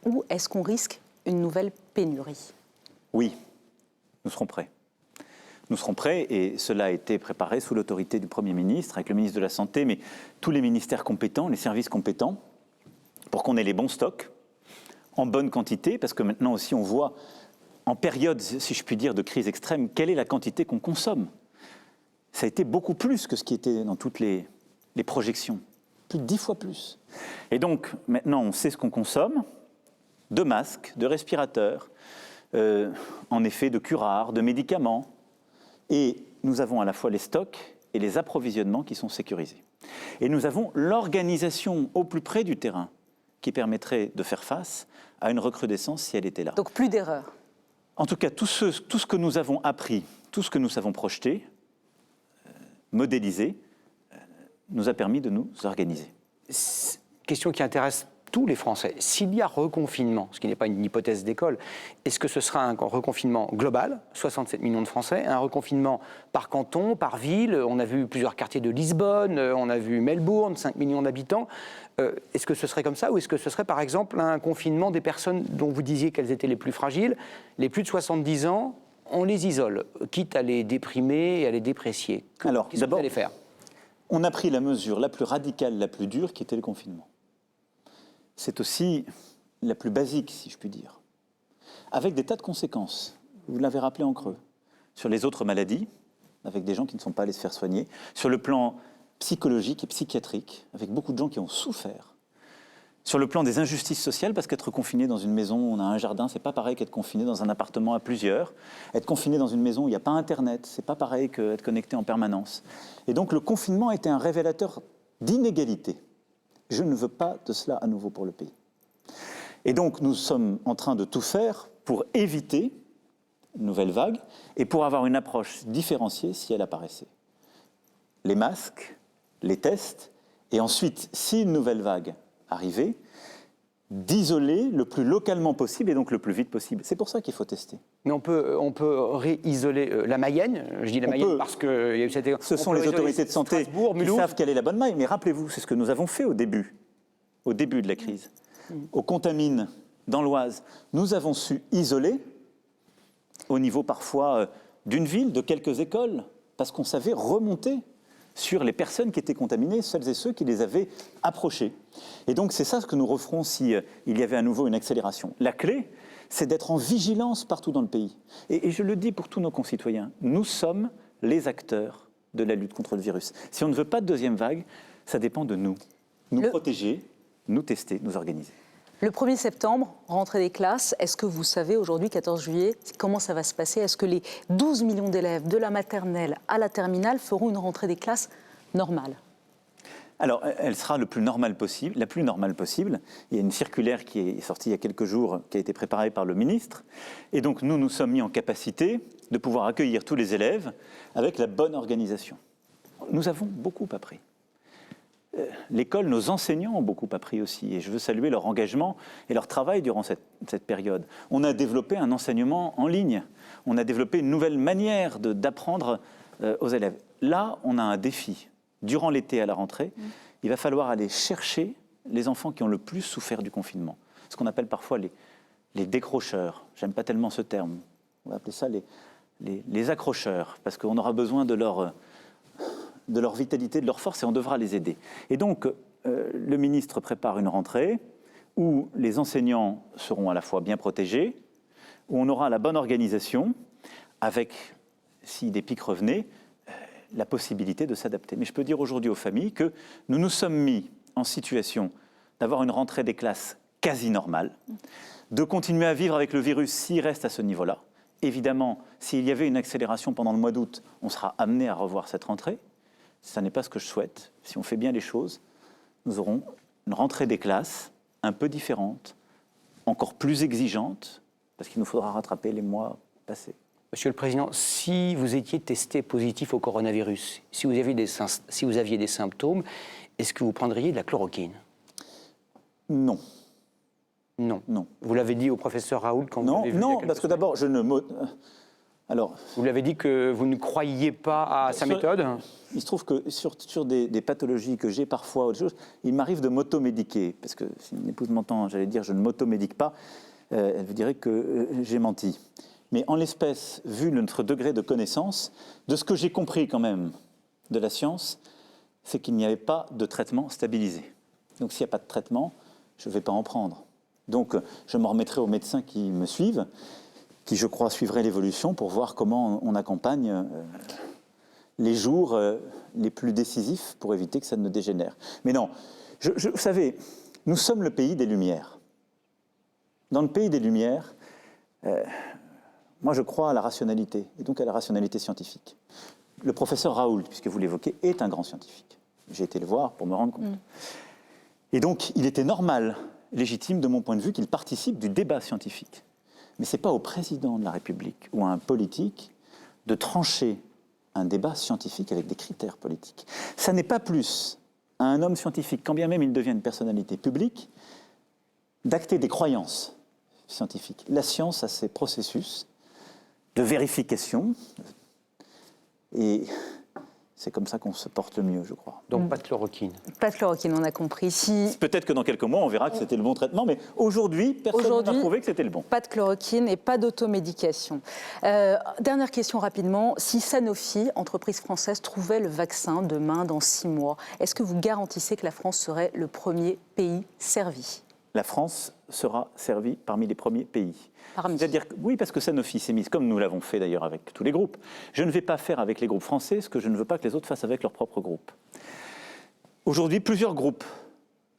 Ou est-ce qu'on risque une nouvelle pénurie? Oui, nous serons prêts. Nous serons prêts et cela a été préparé sous l'autorité du Premier ministre, avec le ministre de la Santé, mais tous les ministères compétents, les services compétents, pour qu'on ait les bons stocks, en bonne quantité, parce que maintenant aussi on voit, en période, si je puis dire, de crise extrême, quelle est la quantité qu'on consomme. Ça a été beaucoup plus que ce qui était dans toutes les projections, plus de 10 fois plus. Et donc maintenant on sait ce qu'on consomme, de masques, de respirateurs, en effet de curares, de médicaments, et nous avons à la fois les stocks et les approvisionnements qui sont sécurisés. Et nous avons l'organisation au plus près du terrain qui permettrait de faire face à une recrudescence si elle était là. Donc plus d'erreurs. En tout cas, tout ce que nous avons appris, tout ce que nous avons projeté, modélisé, nous a permis de nous organiser. Question qui intéresse tous les Français. S'il y a reconfinement, ce qui n'est pas une hypothèse d'école, est-ce que ce sera un reconfinement global, 67 millions de Français, un reconfinement par canton, par ville? On a vu plusieurs quartiers de Lisbonne, on a vu Melbourne, 5 millions d'habitants. Est-ce que ce serait comme ça ou est-ce que ce serait par exemple un confinement des personnes dont vous disiez qu'elles étaient les plus fragiles, les plus de 70 ans, on les isole, quitte à les déprimer et à les déprécier? Alors, qu'est-ce que vous allez faire? On a pris la mesure la plus radicale, la plus dure, qui était le confinement. C'est aussi la plus basique, si je puis dire, avec des tas de conséquences. Vous l'avez rappelé en creux. Sur les autres maladies, avec des gens qui ne sont pas allés se faire soigner, sur le plan psychologique et psychiatrique, avec beaucoup de gens qui ont souffert, sur le plan des injustices sociales, parce qu'être confiné dans une maison où on a un jardin, c'est pas pareil qu'être confiné dans un appartement à plusieurs. Être confiné dans une maison où il n'y a pas Internet, c'est pas pareil qu'être connecté en permanence. Et donc le confinement était un révélateur d'inégalité. Je ne veux pas de cela à nouveau pour le pays. Et donc, nous sommes en train de tout faire pour éviter une nouvelle vague et pour avoir une approche différenciée si elle apparaissait. Les masques, les tests, et ensuite, si une nouvelle vague arrivait, d'isoler le plus localement possible et donc le plus vite possible. C'est pour ça qu'il faut tester. Mais on peut réisoler la Mayenne, je dis la Mayenne parce qu'il y a eu cette... Ce sont les autorités de santé qui savent quelle est la bonne maille, mais rappelez-vous, c'est ce que nous avons fait au début de la crise. aux Contamines dans l'Oise, nous avons su isoler, au niveau parfois d'une ville, de quelques écoles, parce qu'on savait remonter sur les personnes qui étaient contaminées, celles et ceux qui les avaient approchées. Et donc c'est ça ce que nous referons s'il y avait à nouveau une accélération. La clé, c'est d'être en vigilance partout dans le pays. Et je le dis pour tous nos concitoyens, nous sommes les acteurs de la lutte contre le virus. Si on ne veut pas de deuxième vague, ça dépend de nous. Nous protéger, nous tester, nous organiser. Le 1er septembre, rentrée des classes, est-ce que vous savez aujourd'hui, 14 juillet, comment ça va se passer? Est-ce que les 12 millions d'élèves de la maternelle à la terminale feront une rentrée des classes normale? Alors, elle sera la plus normale possible. Il y a une circulaire qui est sortie il y a quelques jours, qui a été préparée par le ministre. Et donc, nous sommes mis en capacité de pouvoir accueillir tous les élèves avec la bonne organisation. Nous avons beaucoup appris. L'école, nos enseignants ont beaucoup appris aussi. Et je veux saluer leur engagement et leur travail durant cette période. On a développé un enseignement en ligne. On a développé une nouvelle manière d'apprendre aux élèves. Là, on a un défi. Durant l'été à la rentrée, il va falloir aller chercher les enfants qui ont le plus souffert du confinement. Ce qu'on appelle parfois les décrocheurs. J'aime pas tellement ce terme. On va appeler ça les accrocheurs, parce qu'on aura besoin de leur vitalité, de leur force, et on devra les aider. Et donc, le ministre prépare une rentrée où les enseignants seront à la fois bien protégés, où on aura la bonne organisation, avec, si des pics revenaient, la possibilité de s'adapter. Mais je peux dire aujourd'hui aux familles que nous nous sommes mis en situation d'avoir une rentrée des classes quasi normale, de continuer à vivre avec le virus s'il reste à ce niveau-là. Évidemment, s'il y avait une accélération pendant le mois d'août, on sera amené à revoir cette rentrée. Ce n'est pas ce que je souhaite. Si on fait bien les choses, nous aurons une rentrée des classes un peu différente, encore plus exigeante, parce qu'il nous faudra rattraper les mois passés. Monsieur le Président, si vous étiez testé positif au coronavirus, si vous aviez des symptômes, est-ce que vous prendriez de la chloroquine? Non. Non. Non. Vous l'avez dit au professeur Raoult quand vous l'avez vu? Non, parce que d'abord, je ne... Alors, vous l'avez dit que vous ne croyiez pas à sa méthode? Il se trouve que sur des pathologies que j'ai parfois, autre chose, il m'arrive de m'automédiquer. Parce que si mon épouse m'entend, j'allais dire je ne m'automédique pas, elle vous dirait que j'ai menti. Mais en l'espèce, vu notre degré de connaissance, de ce que j'ai compris quand même de la science, c'est qu'il n'y avait pas de traitement stabilisé. Donc s'il n'y a pas de traitement, je ne vais pas en prendre. Donc je me remettrai aux médecins qui me suivent, qui je crois suivraient l'évolution pour voir comment on accompagne les jours les plus décisifs pour éviter que ça ne dégénère. Mais non, vous savez, nous sommes le pays des Lumières. Dans le pays des Lumières, moi je crois à la rationalité, et donc à la rationalité scientifique. Le professeur Raoult, puisque vous l'évoquez, est un grand scientifique. J'ai été le voir pour me rendre compte. Et donc il était normal, légitime de mon point de vue, qu'il participe du débat scientifique. Mais ce n'est pas au président de la République ou à un politique de trancher un débat scientifique avec des critères politiques. Ça n'est pas plus à un homme scientifique, quand bien même il devient une personnalité publique, d'acter des croyances scientifiques. La science a ses processus de vérification et c'est comme ça qu'on se porte le mieux, je crois. Donc pas de chloroquine. Pas de chloroquine, on a compris. Peut-être que dans quelques mois, on verra que c'était le bon traitement, mais aujourd'hui, personne n'a prouvé que c'était le bon. Pas de chloroquine et pas d'automédication. Dernière question rapidement. Si Sanofi, entreprise française, trouvait le vaccin demain, dans 6 mois, est-ce que vous garantissez que la France serait le premier pays servi? La France sera servie parmi les premiers pays. C'est-à-dire que, oui, parce que Sanofi s'est mise, comme nous l'avons fait d'ailleurs avec tous les groupes. Je ne vais pas faire avec les groupes français ce que je ne veux pas que les autres fassent avec leurs propres groupes. Aujourd'hui, plusieurs groupes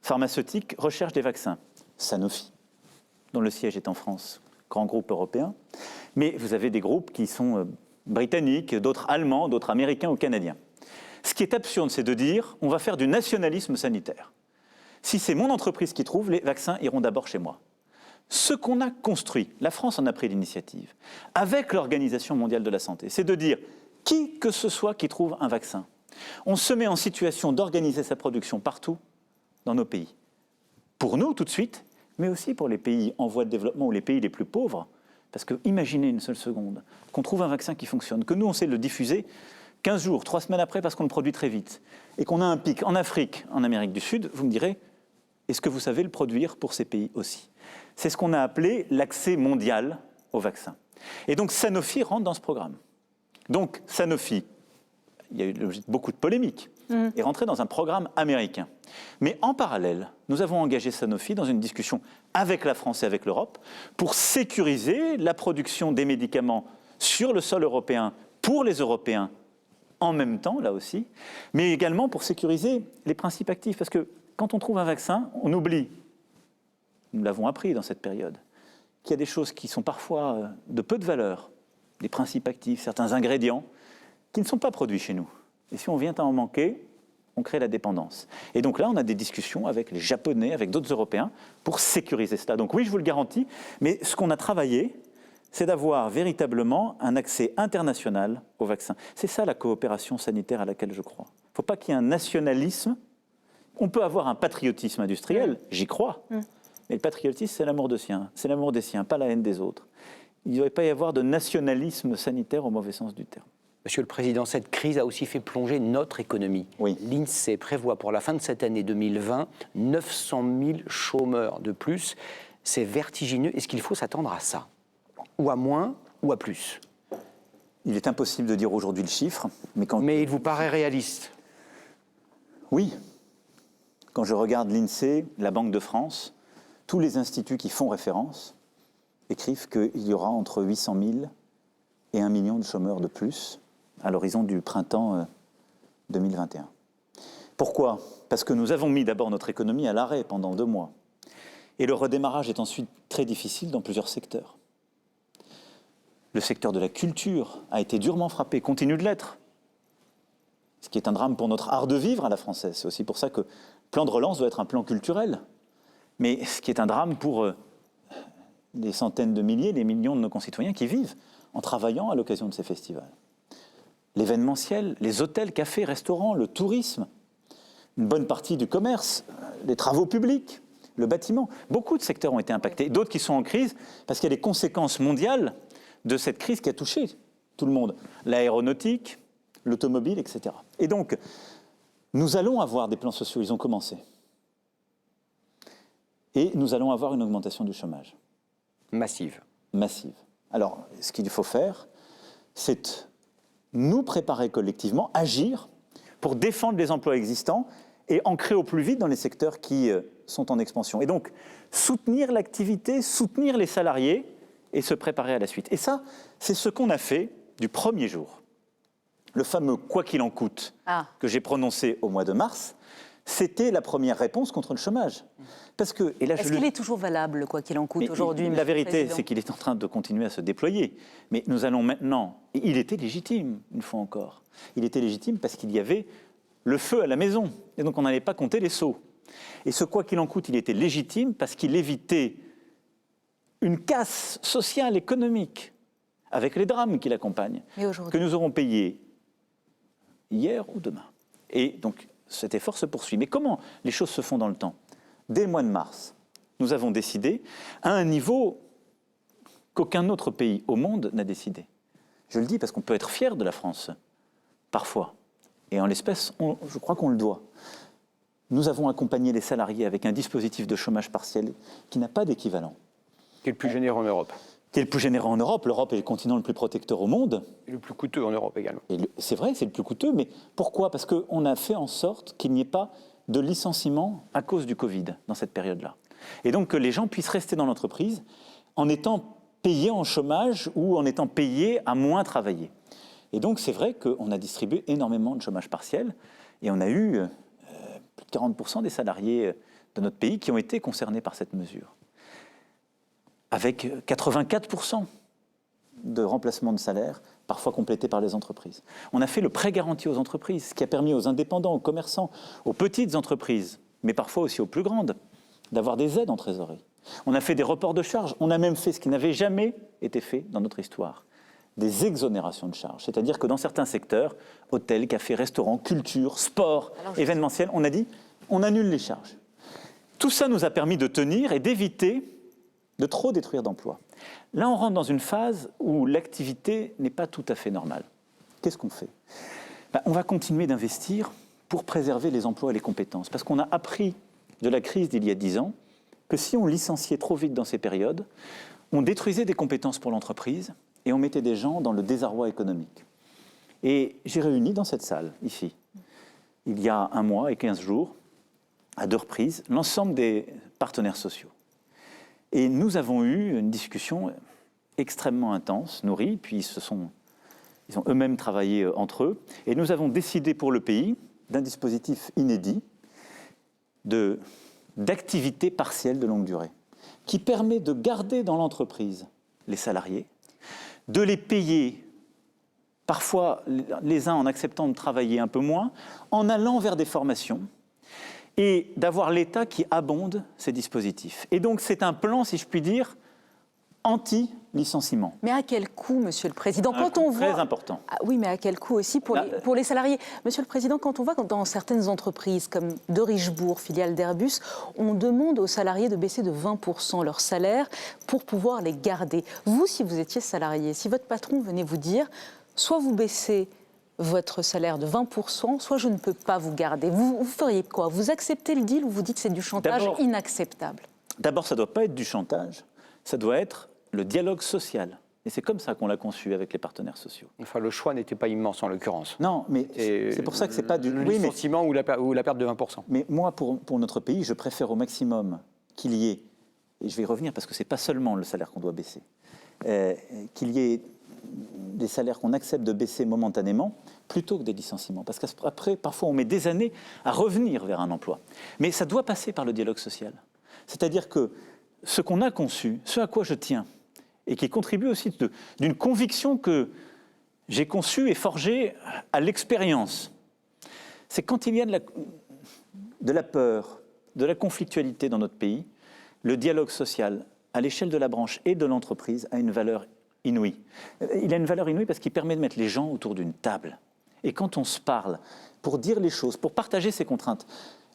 pharmaceutiques recherchent des vaccins. Sanofi, dont le siège est en France, grand groupe européen. Mais vous avez des groupes qui sont britanniques, d'autres allemands, d'autres américains ou canadiens. Ce qui est absurde, c'est de dire on va faire du nationalisme sanitaire. Si c'est mon entreprise qui trouve, les vaccins iront d'abord chez moi. Ce qu'on a construit, la France en a pris l'initiative, avec l'Organisation mondiale de la santé, c'est de dire qui que ce soit qui trouve un vaccin, on se met en situation d'organiser sa production partout dans nos pays. Pour nous, tout de suite, mais aussi pour les pays en voie de développement ou les pays les plus pauvres. Parce que imaginez une seule seconde qu'on trouve un vaccin qui fonctionne, que nous on sait le diffuser 15 jours, 3 semaines après parce qu'on le produit très vite, et qu'on a un pic en Afrique, en Amérique du Sud, vous me direz, est-ce que vous savez le produire pour ces pays aussi? C'est ce qu'on a appelé l'accès mondial au vaccin. Et donc Sanofi rentre dans ce programme. Donc Sanofi, il y a eu beaucoup de polémiques, est rentré dans un programme américain. Mais en parallèle, nous avons engagé Sanofi dans une discussion avec la France et avec l'Europe pour sécuriser la production des médicaments sur le sol européen pour les Européens en même temps, là aussi, mais également pour sécuriser les principes actifs. Parce que quand on trouve un vaccin, on oublie, nous l'avons appris dans cette période, qu'il y a des choses qui sont parfois de peu de valeur, des principes actifs, certains ingrédients, qui ne sont pas produits chez nous. Et si on vient à en manquer, on crée la dépendance. Et donc là, on a des discussions avec les Japonais, avec d'autres Européens, pour sécuriser cela. Donc oui, je vous le garantis, mais ce qu'on a travaillé, c'est d'avoir véritablement un accès international au vaccin. C'est ça la coopération sanitaire à laquelle je crois. Il ne faut pas qu'il y ait un nationalisme. On peut avoir un patriotisme industriel, j'y crois, mais le patriotisme, c'est l'amour de sien, c'est l'amour des siens, pas la haine des autres. Il ne devrait pas y avoir de nationalisme sanitaire au mauvais sens du terme. Monsieur le Président, cette crise a aussi fait plonger notre économie. Oui. L'INSEE prévoit pour la fin de cette année 2020 900 000 chômeurs de plus. C'est vertigineux. Est-ce qu'il faut s'attendre à ça? Ou à moins, ou à plus? Il est impossible de dire aujourd'hui le chiffre, mais il vous paraît réaliste? Oui. Quand je regarde l'INSEE, la Banque de France, tous les instituts qui font référence écrivent qu'il y aura entre 800 000 et 1 million de chômeurs de plus à l'horizon du printemps 2021. Pourquoi? Parce que nous avons mis d'abord notre économie à l'arrêt pendant 2 mois. Et le redémarrage est ensuite très difficile dans plusieurs secteurs. Le secteur de la culture a été durement frappé, continue de l'être. Ce qui est un drame pour notre art de vivre à la française. C'est aussi pour ça que le plan de relance doit être un plan culturel. Mais ce qui est un drame pour des centaines de milliers, des millions de nos concitoyens qui vivent en travaillant à l'occasion de ces festivals. L'événementiel, les hôtels, cafés, restaurants, le tourisme, une bonne partie du commerce, les travaux publics, le bâtiment. Beaucoup de secteurs ont été impactés, d'autres qui sont en crise parce qu'il y a des conséquences mondiales de cette crise qui a touché tout le monde. L'aéronautique, l'automobile, etc. Et donc, nous allons avoir des plans sociaux, ils ont commencé. Et nous allons avoir une augmentation du chômage. Massive. Massive. Alors, ce qu'il faut faire, c'est nous préparer collectivement, agir pour défendre les emplois existants et en créer au plus vite dans les secteurs qui sont en expansion. Et donc, soutenir l'activité, soutenir les salariés et se préparer à la suite. Et ça, c'est ce qu'on a fait du premier jour. Le fameux « quoi qu'il en coûte » que j'ai prononcé au mois de mars, c'était la première réponse contre le chômage. Parce que, est-ce qu'il est toujours valable, quoi qu'il en coûte, aujourd'hui? La vérité, c'est qu'il est en train de continuer à se déployer. Mais nous allons maintenant... Et il était légitime, une fois encore. Il était légitime parce qu'il y avait le feu à la maison. Et donc on n'allait pas compter les seaux. Et ce quoi qu'il en coûte, il était légitime parce qu'il évitait une casse sociale, économique, avec les drames qui l'accompagnent, que nous aurons payés hier ou demain. Et donc cet effort se poursuit. Mais comment les choses se font dans le temps? Dès le mois de mars, nous avons décidé à un niveau qu'aucun autre pays au monde n'a décidé. Je le dis parce qu'on peut être fier de la France, parfois. Et en l'espèce, je crois qu'on le doit. Nous avons accompagné les salariés avec un dispositif de chômage partiel qui n'a pas d'équivalent. Qui est le plus généreux en Europe. Qui est le plus généreux en Europe. L'Europe est le continent le plus protecteur au monde. Et le plus coûteux en Europe également. C'est vrai, c'est le plus coûteux, mais pourquoi? Parce qu'on a fait en sorte qu'il n'y ait pas de licenciement à cause du Covid dans cette période-là. Et donc que les gens puissent rester dans l'entreprise en étant payés en chômage ou en étant payés à moins travailler. Et donc c'est vrai qu'on a distribué énormément de chômage partiel et on a eu plus de 40% des salariés de notre pays qui ont été concernés par cette mesure. Avec 84% de remplacement de salaire, parfois complété par les entreprises. On a fait le prêt garanti aux entreprises, ce qui a permis aux indépendants, aux commerçants, aux petites entreprises, mais parfois aussi aux plus grandes, d'avoir des aides en trésorerie. On a fait des reports de charges, on a même fait ce qui n'avait jamais été fait dans notre histoire, des exonérations de charges. C'est-à-dire que dans certains secteurs, hôtels, cafés, restaurants, culture, sport, événementiel, on a dit, on annule les charges. Tout ça nous a permis de tenir et d'éviter de trop détruire d'emplois. Là, on rentre dans une phase où l'activité n'est pas tout à fait normale. Qu'est-ce qu'on fait? On va continuer d'investir pour préserver les emplois et les compétences. Parce qu'on a appris de la crise d'il y a 10 ans que si on licenciait trop vite dans ces périodes, on détruisait des compétences pour l'entreprise et on mettait des gens dans le désarroi économique. Et j'ai réuni dans cette salle, ici, il y a 1 mois et 15 jours, à 2 reprises, l'ensemble des partenaires sociaux. Et nous avons eu une discussion extrêmement intense, nourrie, puis ils ont eux-mêmes travaillé entre eux, et nous avons décidé pour le pays d'un dispositif inédit d'activité partielle de longue durée, qui permet de garder dans l'entreprise les salariés, de les payer parfois les uns en acceptant de travailler un peu moins, en allant vers des formations, et d'avoir l'État qui abonde ces dispositifs. Et donc c'est un plan, si je puis dire, anti-licenciement. Mais à quel coût, Monsieur le Président, quand on voit... Très important. Ah, oui, mais à quel coût aussi pour les salariés? Monsieur le Président, quand on voit dans certaines entreprises comme de Richebourg, filiale d'Airbus, on demande aux salariés de baisser de 20% leur salaire pour pouvoir les garder. Vous, si vous étiez salarié, si votre patron venait vous dire, soit vous baissez votre salaire de 20%, soit je ne peux pas vous garder. Vous feriez quoi? Vous acceptez le deal ou vous dites c'est du chantage inacceptable? D'abord, ça ne doit pas être du chantage, ça doit être le dialogue social. Et c'est comme ça qu'on l'a conçu avec les partenaires sociaux. Enfin, le choix n'était pas immense en l'occurrence. Non, mais c'est pour ça que c'est pas du... Le licenciement ou la perte de 20%. Mais moi, pour notre pays, je préfère au maximum qu'il y ait, et je vais y revenir parce que ce n'est pas seulement le salaire qu'on doit baisser, qu'il y ait des salaires qu'on accepte de baisser momentanément plutôt que des licenciements. Parce qu'après, parfois, on met des années à revenir vers un emploi. Mais ça doit passer par le dialogue social. C'est-à-dire que ce qu'on a conçu, ce à quoi je tiens, et qui contribue aussi d'une conviction que j'ai conçue et forgée à l'expérience, c'est quand il y a de la peur, de la conflictualité dans notre pays, le dialogue social, à l'échelle de la branche et de l'entreprise, a une valeur inouïe. Il a une valeur inouïe parce qu'il permet de mettre les gens autour d'une table. Et quand on se parle, pour dire les choses, pour partager ses contraintes,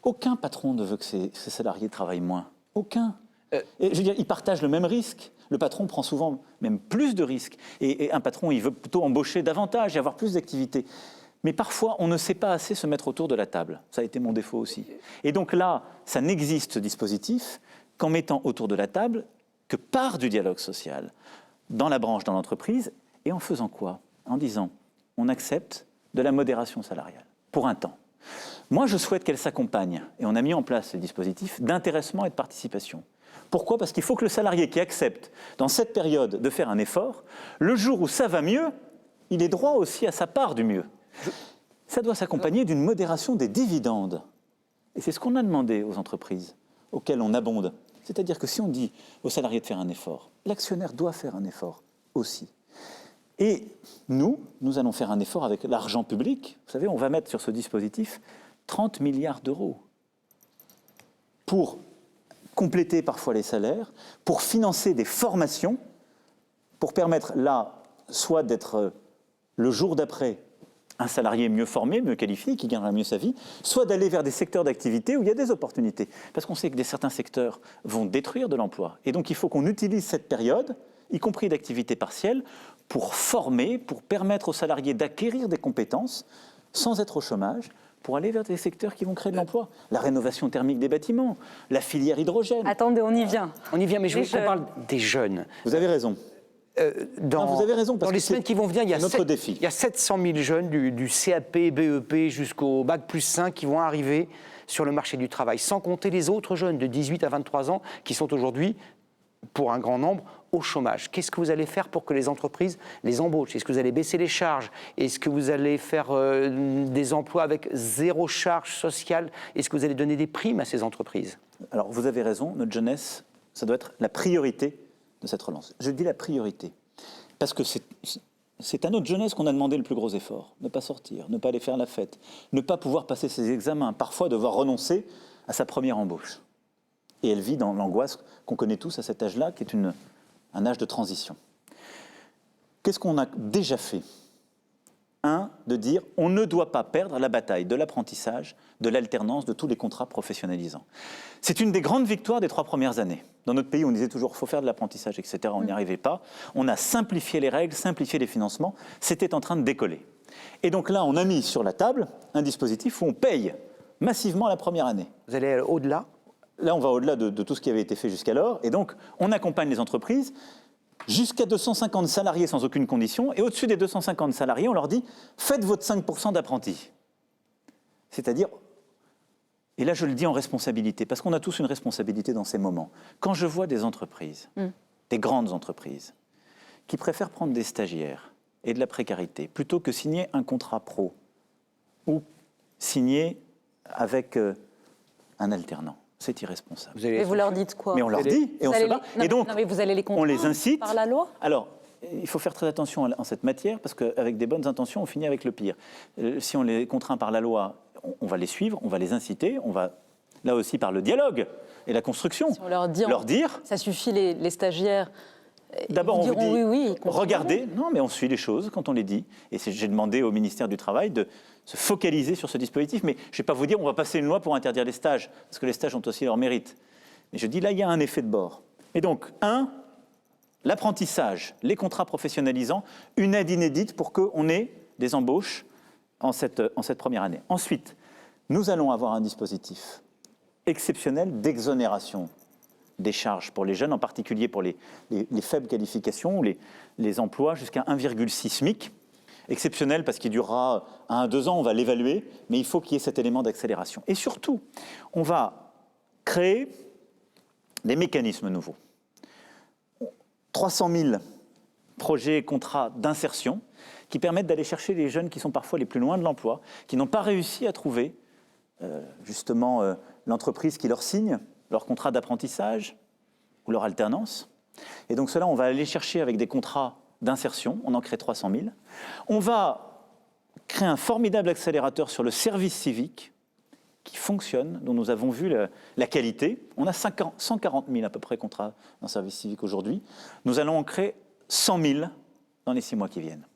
aucun patron ne veut que ses salariés travaillent moins. Aucun. Et je veux dire, ils partagent le même risque. Le patron prend souvent même plus de risques. Et un patron, il veut plutôt embaucher davantage et avoir plus d'activités. Mais parfois, on ne sait pas assez se mettre autour de la table. Ça a été mon défaut aussi. Et donc là, ça n'existe, ce dispositif, qu'en mettant autour de la table, que par du dialogue social, dans la branche, dans l'entreprise, et en faisant quoi? En disant, on accepte de la modération salariale, pour un temps. Moi, je souhaite qu'elle s'accompagne, et on a mis en place ce dispositif, d'intéressement et de participation. Pourquoi? Parce qu'il faut que le salarié qui accepte, dans cette période, de faire un effort, le jour où ça va mieux, il ait droit aussi à sa part du mieux. Ça doit s'accompagner d'une modération des dividendes. Et c'est ce qu'on a demandé aux entreprises, auxquelles on abonde. C'est-à-dire que si on dit aux salariés de faire un effort, l'actionnaire doit faire un effort aussi. Et nous allons faire un effort avec l'argent public. Vous savez, on va mettre sur ce dispositif 30 milliards d'euros pour compléter parfois les salaires, pour financer des formations, pour permettre là, soit d'être le jour d'après un salarié mieux formé, mieux qualifié, qui gagnera mieux sa vie, soit d'aller vers des secteurs d'activité où il y a des opportunités. Parce qu'on sait que certains secteurs vont détruire de l'emploi. Et donc il faut qu'on utilise cette période, y compris d'activité partielle, pour former, pour permettre aux salariés d'acquérir des compétences sans être au chômage, pour aller vers des secteurs qui vont créer de l'emploi. La rénovation thermique des bâtiments, la filière hydrogène. Attendez, on y vient. On y vient, mais je veux qu'on parle des jeunes. Vous avez raison. Non, vous avez raison, parce dans les que semaines qui vont venir, il y a 700 000 jeunes du CAP, BEP jusqu'au Bac+5 qui vont arriver sur le marché du travail, sans compter les autres jeunes de 18 à 23 ans qui sont aujourd'hui, pour un grand nombre, au chômage. Qu'est-ce que vous allez faire pour que les entreprises les embauchent? Est-ce que vous allez baisser les charges? Est-ce que vous allez faire des emplois avec zéro charge sociale? Est-ce que vous allez donner des primes à ces entreprises? Alors, vous avez raison, notre jeunesse, ça doit être la priorité de cette relance. Je dis la priorité, parce que c'est à notre jeunesse qu'on a demandé le plus gros effort. Ne pas sortir, ne pas aller faire la fête, ne pas pouvoir passer ses examens, parfois devoir renoncer à sa première embauche. Et elle vit dans l'angoisse qu'on connaît tous à cet âge-là, qui est un âge de transition. Qu'est-ce qu'on a déjà fait? De dire on ne doit pas perdre la bataille de l'apprentissage, de l'alternance, de tous les contrats professionnalisants. C'est une des grandes victoires des 3 premières années. Dans notre pays, on disait toujours il faut faire de l'apprentissage, etc. On n'y arrivait pas. On a simplifié les règles, simplifié les financements. C'était en train de décoller. Et donc là, on a mis sur la table un dispositif où on paye massivement la première année. Vous allez au-delà? là, on va au-delà de tout ce qui avait été fait jusqu'alors. Et donc, on accompagne les entreprises jusqu'à 250 salariés sans aucune condition. Et au-dessus des 250 salariés, on leur dit « faites votre 5% d'apprentis ». C'est-à-dire, et là je le dis en responsabilité, parce qu'on a tous une responsabilité dans ces moments. Quand je vois des entreprises, des grandes entreprises, qui préfèrent prendre des stagiaires et de la précarité, plutôt que signer un contrat pro ou signer avec un alternant, c'est irresponsable. Et vous leur dites quoi? Mais on leur dit, et on se bat. Et donc, mais vous allez les on les contraindre incite. par la loi? Alors, il faut faire très attention en cette matière, parce qu'avec des bonnes intentions, on finit avec le pire. Si on les contraint par la loi, on va les suivre, on va les inciter, on va, là aussi par le dialogue et la construction, Si on leur dire ça suffit les stagiaires. D'abord, on vous dit, oui, regardez, non, mais on suit les choses quand on les dit. Et j'ai demandé au ministère du Travail de se focaliser sur ce dispositif. Mais je ne vais pas vous dire, on va passer une loi pour interdire les stages, parce que les stages ont aussi leur mérite. Mais je dis, là, il y a un effet de bord. Et donc, l'apprentissage, les contrats professionnalisants, une aide inédite pour qu'on ait des embauches en cette première année. Ensuite, nous allons avoir un dispositif exceptionnel d'exonération des charges pour les jeunes, en particulier pour les faibles qualifications ou les emplois jusqu'à 1,6 SMIC. Exceptionnel parce qu'il durera 1 à 2 ans, on va l'évaluer, mais il faut qu'il y ait cet élément d'accélération. Et surtout, on va créer des mécanismes nouveaux. 300 000 projets et contrats d'insertion qui permettent d'aller chercher les jeunes qui sont parfois les plus loin de l'emploi, qui n'ont pas réussi à trouver l'entreprise qui leur signe leur contrat d'apprentissage ou leur alternance. Et donc cela, on va aller chercher avec des contrats d'insertion, on en crée 300 000. On va créer un formidable accélérateur sur le service civique qui fonctionne, dont nous avons vu la qualité. On a 140 000 à peu près contrats dans le service civique aujourd'hui. Nous allons en créer 100 000 dans les 6 mois qui viennent.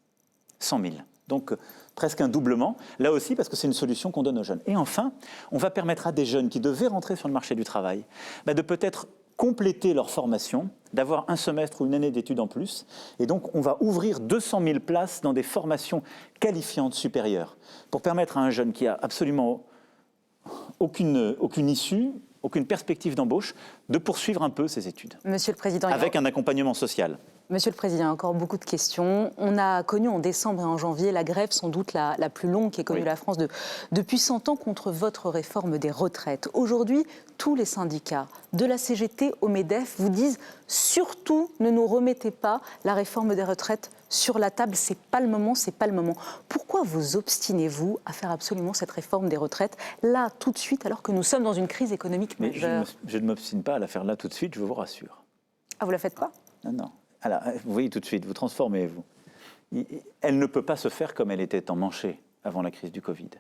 100 000. Donc presque un doublement, là aussi parce que c'est une solution qu'on donne aux jeunes. Et enfin, on va permettre à des jeunes qui devaient rentrer sur le marché du travail de peut-être compléter leur formation, d'avoir un semestre ou une année d'études en plus. Et donc on va ouvrir 200 000 places dans des formations qualifiantes supérieures pour permettre à un jeune qui a absolument aucune issue, aucune perspective d'embauche, de poursuivre un peu ses études. Monsieur le Président, avec un accompagnement social. Monsieur le Président, encore beaucoup de questions. On a connu en décembre et en janvier la grève sans doute la plus longue qu'ait connue la France depuis 100 ans contre votre réforme des retraites. Aujourd'hui, tous les syndicats, de la CGT au MEDEF, vous disent surtout ne nous remettez pas la réforme des retraites sur la table, c'est pas le moment, c'est pas le moment. Pourquoi vous obstinez-vous à faire absolument cette réforme des retraites là, tout de suite, alors que nous sommes dans une crise économique majeure? Je ne m'obstine pas à la faire là tout de suite, je vous rassure. Ah, vous la faites pas? Non. Alors, vous voyez tout de suite, vous transformez, vous. Elle ne peut pas se faire comme elle était emmanchée avant la crise du Covid.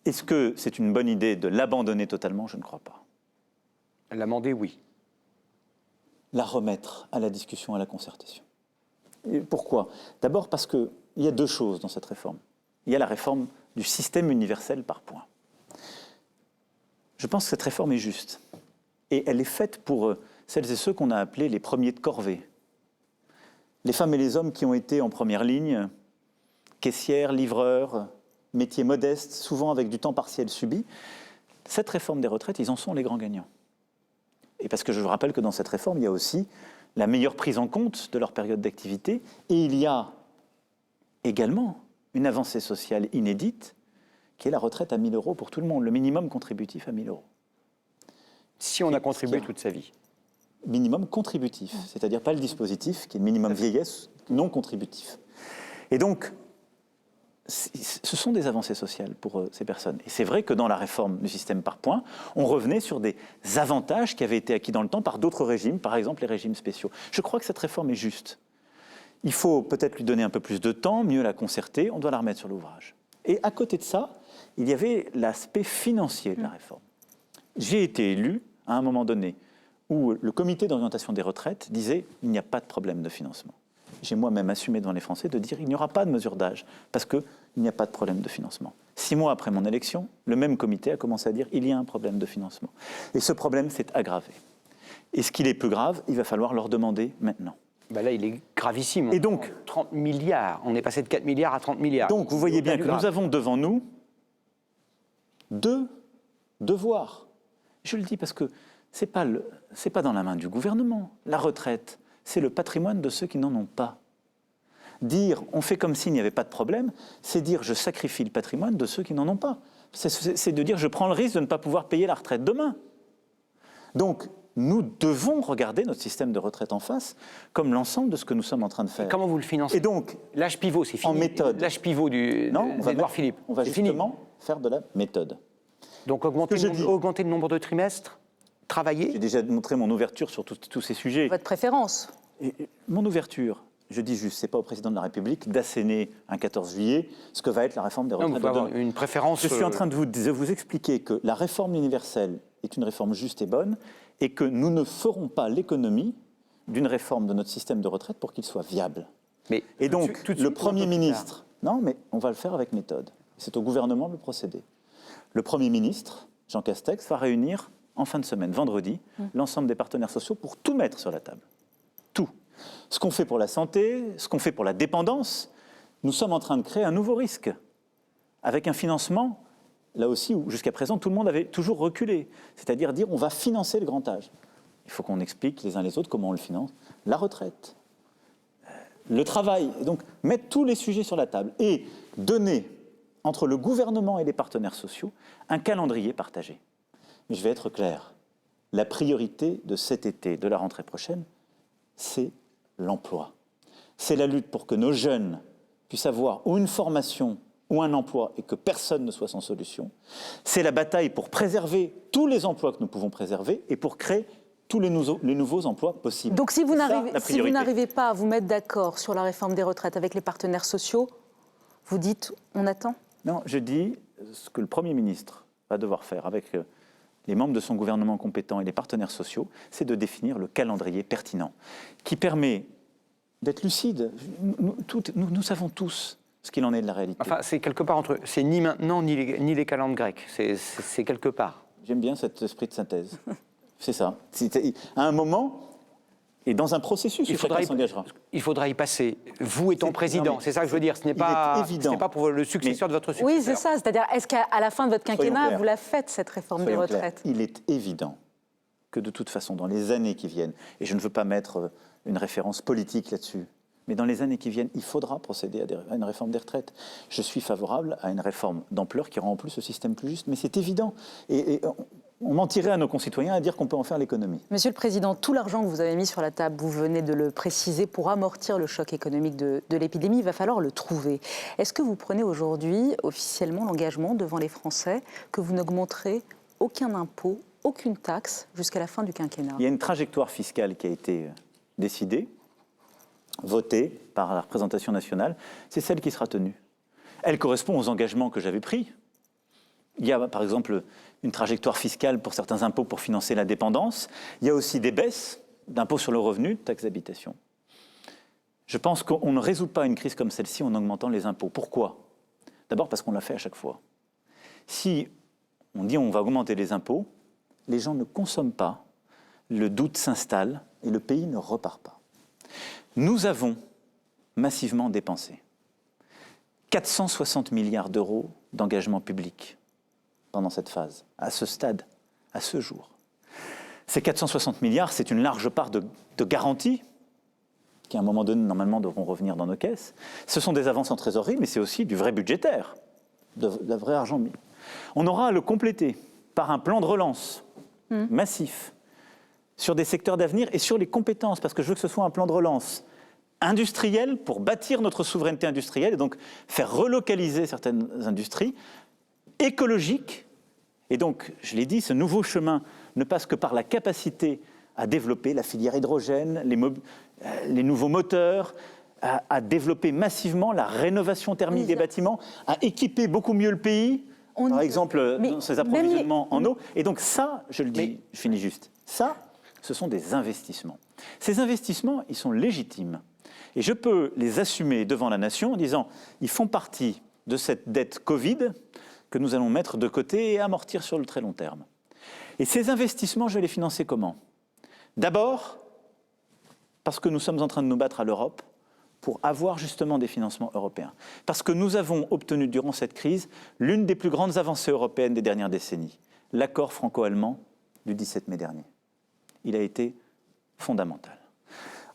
Est-ce que c'est une bonne idée de l'abandonner totalement? Je ne crois pas. L'amender, oui. La remettre à la discussion, à la concertation. Et pourquoi? D'abord parce qu'il y a 2 choses dans cette réforme. Il y a la réforme du système universel par points. Je pense que cette réforme est juste. Et elle est faite pour celles et ceux qu'on a appelés les premiers de corvée. Les femmes et les hommes qui ont été en première ligne, caissières, livreurs, métiers modestes, souvent avec du temps partiel subi. Cette réforme des retraites, ils en sont les grands gagnants. Et parce que je vous rappelle que dans cette réforme, il y a aussi la meilleure prise en compte de leur période d'activité. Et il y a également une avancée sociale inédite, qui est la retraite à 1 000 € pour tout le monde, le minimum contributif à 1 000 €. Si on a contribué toute sa vie. Minimum contributif, c'est-à-dire pas le dispositif, qui est le minimum vieillesse non contributif. Et donc, ce sont des avancées sociales pour ces personnes. Et c'est vrai que dans la réforme du système par points, on revenait sur des avantages qui avaient été acquis dans le temps par d'autres régimes, par exemple les régimes spéciaux. Je crois que cette réforme est juste. Il faut peut-être lui donner un peu plus de temps, mieux la concerter, on doit la remettre sur l'ouvrage. Et à côté de ça, il y avait l'aspect financier de la réforme. J'ai été élu à un moment donné où le comité d'orientation des retraites disait « il n'y a pas de problème de financement ». J'ai moi-même assumé devant les Français de dire « il n'y aura pas de mesure d'âge parce qu'il n'y a pas de problème de financement ». 6 mois après mon élection, le même comité a commencé à dire « il y a un problème de financement ». Et ce problème s'est aggravé. Et ce qu'il est plus grave, il va falloir leur demander maintenant. Là, il est gravissime. Et donc, 30 milliards. On est passé de 4 milliards à 30 milliards. Donc, vous voyez bien que nous avons devant nous 2 devoirs. Je le dis parce que c'est pas dans la main du gouvernement. La retraite, c'est le patrimoine de ceux qui n'en ont pas. Dire on fait comme s'il n'y avait pas de problème, c'est dire je sacrifie le patrimoine de ceux qui n'en ont pas. C'est de dire je prends le risque de ne pas pouvoir payer la retraite demain. Donc, nous devons regarder notre système de retraite en face comme l'ensemble de ce que nous sommes en train de faire. Et comment vous le financez? Et donc, l'âge pivot, c'est fini. en méthode. L'âge pivot d'Édouard Philippe. On va c'est fini. justement faire de la méthode. Donc augmenter le nombre de trimestres, travailler. J'ai déjà montré mon ouverture sur tous ces sujets. Votre préférence? Mon ouverture, je dis juste, c'est pas au président de la République d'asséner un 14 juillet ce que va être la réforme des retraites. Non, vous pouvez avoir une préférence. Je suis en train de vous expliquer que la réforme universelle est une réforme juste et bonne et que nous ne ferons pas l'économie d'une réforme de notre système de retraite pour qu'il soit viable. Et donc, le Premier ministre... Non, mais on va le faire avec méthode. C'est au gouvernement de le procéder. Le Premier ministre, Jean Castex, va réunir en fin de semaine, vendredi, l'ensemble des partenaires sociaux pour tout mettre sur la table. Tout. Ce qu'on fait pour la santé, ce qu'on fait pour la dépendance, nous sommes en train de créer un nouveau risque, avec un financement, là aussi, où jusqu'à présent, tout le monde avait toujours reculé. C'est-à-dire dire, on va financer le grand âge. Il faut qu'on explique les uns les autres comment on le finance. La retraite, le travail. Et donc, mettre tous les sujets sur la table et donner, entre le gouvernement et les partenaires sociaux, un calendrier partagé. Mais je vais être clair, la priorité de cet été, de la rentrée prochaine, c'est l'emploi. C'est la lutte pour que nos jeunes puissent avoir ou une formation ou un emploi et que personne ne soit sans solution. C'est la bataille pour préserver tous les emplois que nous pouvons préserver et pour créer tous les nouveaux emplois possibles. Donc si vous n'arrivez pas à vous mettre d'accord sur la réforme des retraites avec les partenaires sociaux, vous dites on attend? Non, je dis ce que le Premier ministre va devoir faire avec les membres de son gouvernement compétent et les partenaires sociaux, c'est de définir le calendrier pertinent qui permet d'être lucide. Nous savons tous ce qu'il en est de la réalité. Enfin, c'est quelque part entre eux. C'est ni maintenant, ni les calendes grecques. C'est quelque part. J'aime bien cet esprit de synthèse. C'est ça. À un moment, et dans un processus, chacun s'engagera. Il faudra y passer. Vous étant président, c'est ça que je veux dire. Ce n'est pas pour le successeur de votre successeur. Oui, c'est ça. C'est-à-dire, est-ce qu'à la fin de votre quinquennat, vous la faites, cette réforme des retraites? Il est évident que de toute façon, dans les années qui viennent, et je ne veux pas mettre une référence politique là-dessus, mais dans les années qui viennent, il faudra procéder à une réforme des retraites. Je suis favorable à une réforme d'ampleur qui rend en plus le système plus juste, mais c'est évident. Et on mentirait à nos concitoyens à dire qu'on peut en faire l'économie. Monsieur le Président, tout l'argent que vous avez mis sur la table, vous venez de le préciser, pour amortir le choc économique de l'épidémie, il va falloir le trouver. Est-ce que vous prenez aujourd'hui officiellement l'engagement devant les Français que vous n'augmenterez aucun impôt, aucune taxe jusqu'à la fin du quinquennat? Il y a une trajectoire fiscale qui a été décidée, votée par la représentation nationale, c'est celle qui sera tenue. Elle correspond aux engagements que j'avais pris. Il y a par exemple une trajectoire fiscale pour certains impôts pour financer la dépendance. Il y a aussi des baisses d'impôts sur le revenu, de taxes d'habitation. Je pense qu'on ne résout pas une crise comme celle-ci en augmentant les impôts. Pourquoi? D'abord parce qu'on l'a fait à chaque fois. Si on dit on va augmenter les impôts, les gens ne consomment pas, le doute s'installe et le pays ne repart pas. Nous avons massivement dépensé 460 milliards d'euros d'engagement public pendant cette phase, à ce stade, à ce jour. Ces 460 milliards, c'est une large part de garantie qui, à un moment donné, normalement, devront revenir dans nos caisses. Ce sont des avances en trésorerie, mais c'est aussi du vrai budgétaire, de la vraie argent mis. On aura à le compléter par un plan de relance massif sur des secteurs d'avenir et sur les compétences, parce que je veux que ce soit un plan de relance industriel pour bâtir notre souveraineté industrielle et donc faire relocaliser certaines industries, écologique. Et donc, je l'ai dit, ce nouveau chemin ne passe que par la capacité à développer la filière hydrogène, les nouveaux moteurs, à développer massivement la rénovation thermique des bâtiments, à équiper beaucoup mieux le pays, par exemple dans ses approvisionnements en eau. Et donc ça, je le dis, je finis juste, ça, ce sont des investissements. Ces investissements, ils sont légitimes. Et je peux les assumer devant la nation en disant, ils font partie de cette dette Covid que nous allons mettre de côté et amortir sur le très long terme. Et ces investissements, je vais les financer comment? D'abord, parce que nous sommes en train de nous battre à l'Europe pour avoir justement des financements européens. Parce que nous avons obtenu durant cette crise l'une des plus grandes avancées européennes des dernières décennies, l'accord franco-allemand du 17 mai dernier. Il a été fondamental.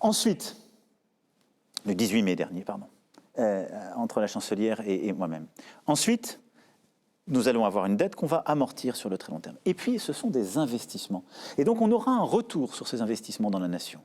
Ensuite, le 18 mai dernier, pardon, entre la chancelière et moi-même. Ensuite, nous allons avoir une dette qu'on va amortir sur le très long terme. Et puis, ce sont des investissements. Et donc, on aura un retour sur ces investissements dans la nation.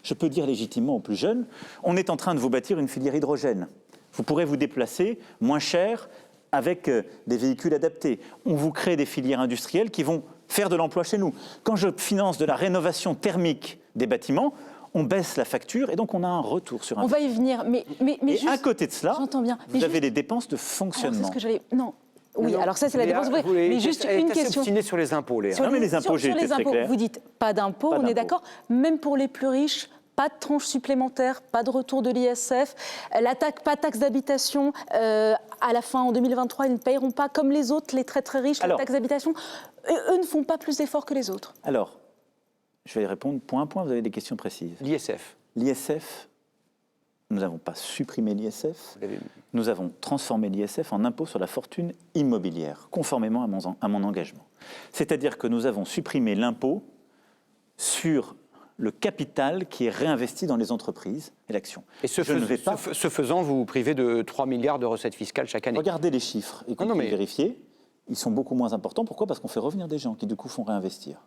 Je peux dire légitimement aux plus jeunes, on est en train de vous bâtir une filière hydrogène. Vous pourrez vous déplacer moins cher avec des véhicules adaptés. On vous crée des filières industrielles qui vont faire de l'emploi chez nous. Quand je finance de la rénovation thermique des bâtiments, on baisse la facture et donc on a un retour sur On va y venir, mais et juste, à côté de cela, j'entends bien. Mais vous avez juste- des dépenses de Alors, fonctionnement. c'est ce que j'allais... Non. Oui, Non, alors ça, c'est la Léa, dépense. vous voulez- Mais juste elle une est assez question. obstinée sur les impôts, Léa. Non, mais les impôts, j'ai sur été les très impôts, clair. vous dites pas d'impôts, Pas on est d'impôts. d'accord. Même pour les plus riches, pas de tranche supplémentaire, pas de retour de l'ISF, pas de taxe d'habitation. À la fin, en 2023, ils ne paieront pas, comme les autres, les très très riches, la Alors- taxe d'habitation. Eux ne font pas plus d'efforts que les autres. Alors, je vais y répondre point à point, vous avez des questions précises. L'ISF. L'ISF, nous n'avons pas supprimé l'ISF, Vous l'avez- nous avons transformé l'ISF en impôt sur la fortune immobilière, conformément à mon engagement. C'est-à-dire que nous avons supprimé l'impôt sur le capital qui est réinvesti dans les entreprises et l'action. Et ce faisant, vous vous privez de 3 milliards de recettes fiscales chaque année. Regardez les chiffres et Non, mais- vérifiez, ils sont beaucoup moins importants. Pourquoi ? Parce qu'on fait revenir des gens qui, du coup, font réinvestir.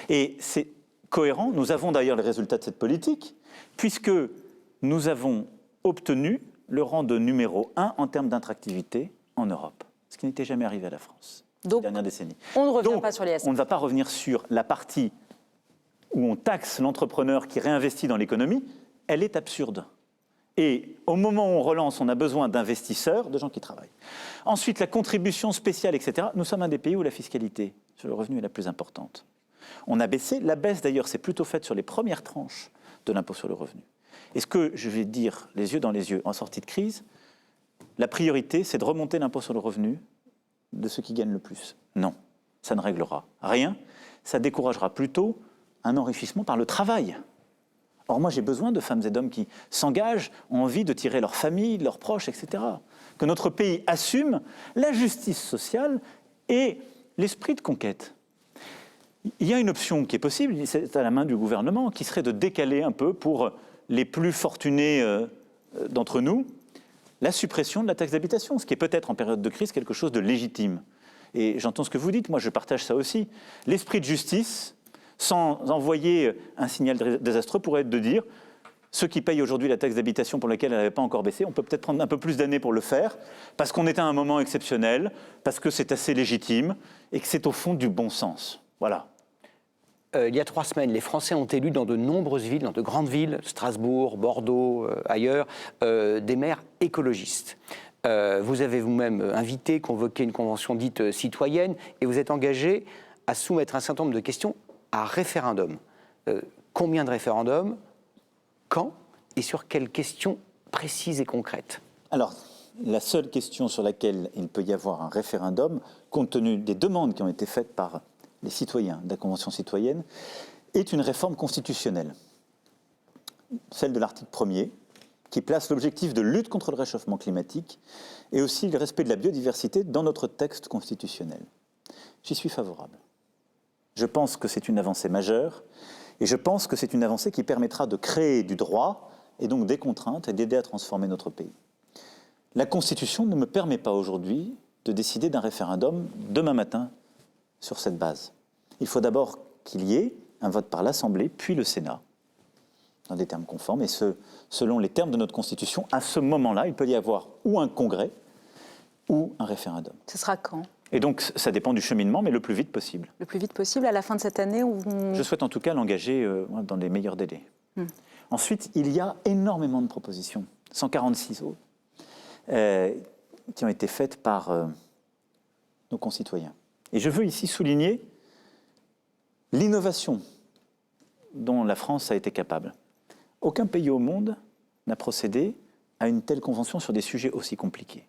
Et c'est cohérent. Nous avons d'ailleurs les résultats de cette politique, puisque nous avons obtenu le rang de numéro 1 en termes d'attractivité en Europe, ce qui n'était jamais arrivé à la France ces Donc, dernières décennies. on ne revient Donc, pas sur l'ISF. on ne va pas revenir sur la partie où on taxe l'entrepreneur qui réinvestit dans l'économie. Elle est absurde. Et au moment où on relance, on a besoin d'investisseurs, de gens qui travaillent. Ensuite, la contribution spéciale, etc. Nous sommes un des pays où la fiscalité sur le revenu est la plus importante. On a baissé. La baisse, d'ailleurs, s'est plutôt faite sur les premières tranches de l'impôt sur le revenu. Et ce que je vais dire les yeux dans les yeux en sortie de crise, la priorité, c'est de remonter l'impôt sur le revenu de ceux qui gagnent le plus. Non, ça ne réglera rien. Ça découragera plutôt un enrichissement par le travail. Or, moi, j'ai besoin de femmes et d'hommes qui s'engagent, ont envie de tirer leur famille, leurs proches, etc. Que notre pays assume la justice sociale et l'esprit de conquête. Il y a une option qui est possible, c'est à la main du gouvernement, qui serait de décaler un peu pour les plus fortunés d'entre nous, la suppression de la taxe d'habitation, ce qui est peut-être en période de crise quelque chose de légitime. Et j'entends ce que vous dites, moi je partage ça aussi. L'esprit de justice, sans envoyer un signal désastreux, pourrait être de dire ceux qui payent aujourd'hui la taxe d'habitation pour laquelle elle n'avait pas encore baissé, on peut peut-être prendre un peu plus d'années pour le faire, parce qu'on est à un moment exceptionnel, parce que c'est assez légitime et que c'est au fond du bon sens. Voilà. Il y a 3 semaines, les Français ont élu dans de nombreuses villes, dans de grandes villes, Strasbourg, Bordeaux, ailleurs, des maires écologistes. Vous avez vous-même invité, convoqué une convention dite citoyenne, et vous êtes engagé à soumettre un certain nombre de questions à référendum. Combien de référendums ? Quand ? Et sur quelles questions précises et concrètes ? Alors, la seule question sur laquelle il peut y avoir un référendum, compte tenu des demandes qui ont été faites par les citoyens de la Convention citoyenne, est une réforme constitutionnelle. Celle de l'article 1er, qui place l'objectif de lutte contre le réchauffement climatique et aussi le respect de la biodiversité dans notre texte constitutionnel. J'y suis favorable. Je pense que c'est une avancée majeure et je pense que c'est une avancée qui permettra de créer du droit et donc des contraintes et d'aider à transformer notre pays. La Constitution ne me permet pas aujourd'hui de décider d'un référendum demain matin sur cette base. Il faut d'abord qu'il y ait un vote par l'Assemblée, puis le Sénat, dans des termes conformes, et selon les termes de notre Constitution, à ce moment-là, il peut y avoir ou un congrès ou un référendum. Ce sera quand ? Et donc, ça dépend du cheminement, mais le plus vite possible. Le plus vite possible, à la fin de cette année où Je souhaite en tout cas l'engager dans les meilleurs délais. Ensuite, il y a énormément de propositions, 146 autres, qui ont été faites par nos concitoyens. Et je veux ici souligner l'innovation dont la France a été capable. Aucun pays au monde n'a procédé à une telle convention sur des sujets aussi compliqués.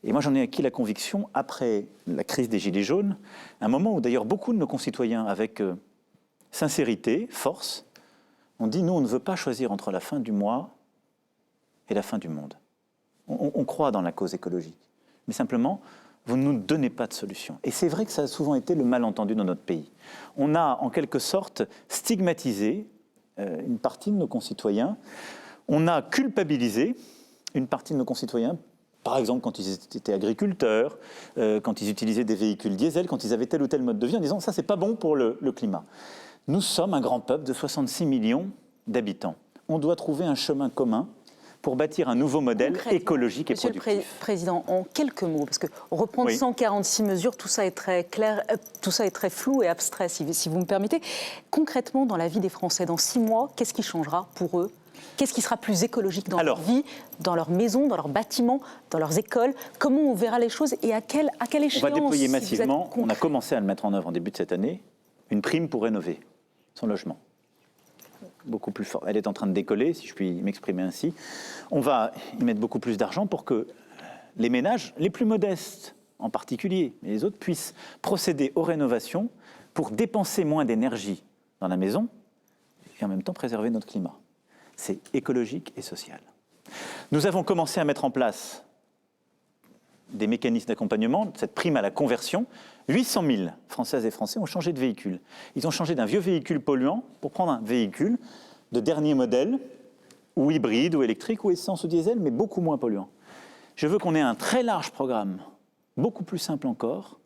Et moi, j'en ai acquis la conviction, après la crise des Gilets jaunes, un moment où d'ailleurs beaucoup de nos concitoyens, avec sincérité, force, ont dit « nous, on ne veut pas choisir entre la fin du mois et la fin du monde ». On croit dans la cause écologique. Mais simplement, vous ne nous donnez pas de solution. Et c'est vrai que ça a souvent été le malentendu dans notre pays. On a en quelque sorte stigmatisé une partie de nos concitoyens, on a culpabilisé une partie de nos concitoyens, par exemple quand ils étaient agriculteurs, quand ils utilisaient des véhicules diesel, quand ils avaient tel ou tel mode de vie, en disant ça c'est pas bon pour le climat. Nous sommes un grand peuple de 66 millions d'habitants. On doit trouver un chemin commun pour bâtir un nouveau modèle écologique et productif. Monsieur le Président, en quelques mots, parce que reprendre 146 mesures, tout ça est très clair, tout ça est très flou et abstrait, si vous me permettez. Concrètement, dans la vie des Français, dans 6 mois, qu'est-ce qui changera pour eux ? Qu'est-ce qui sera plus écologique dans leur vie, dans leurs maisons, dans leurs bâtiments, dans leurs écoles ? Comment on verra les choses et à quelle échéance ? On va déployer massivement, on a commencé à le mettre en œuvre en début de cette année, une prime pour rénover son logement. Beaucoup plus fort. Elle est en train de décoller, si je puis m'exprimer ainsi. On va y mettre beaucoup plus d'argent pour que les ménages, les plus modestes en particulier, mais les autres, puissent procéder aux rénovations pour dépenser moins d'énergie dans la maison et en même temps préserver notre climat. C'est écologique et social. Nous avons commencé à mettre en place des mécanismes d'accompagnement, cette prime à la conversion. 800 000 Françaises et Français ont changé de véhicule. Ils ont changé d'un vieux véhicule polluant pour prendre un véhicule de dernier modèle, ou hybride, ou électrique, ou essence ou diesel, mais beaucoup moins polluant. Je veux qu'on ait un très large programme, beaucoup plus simple encore,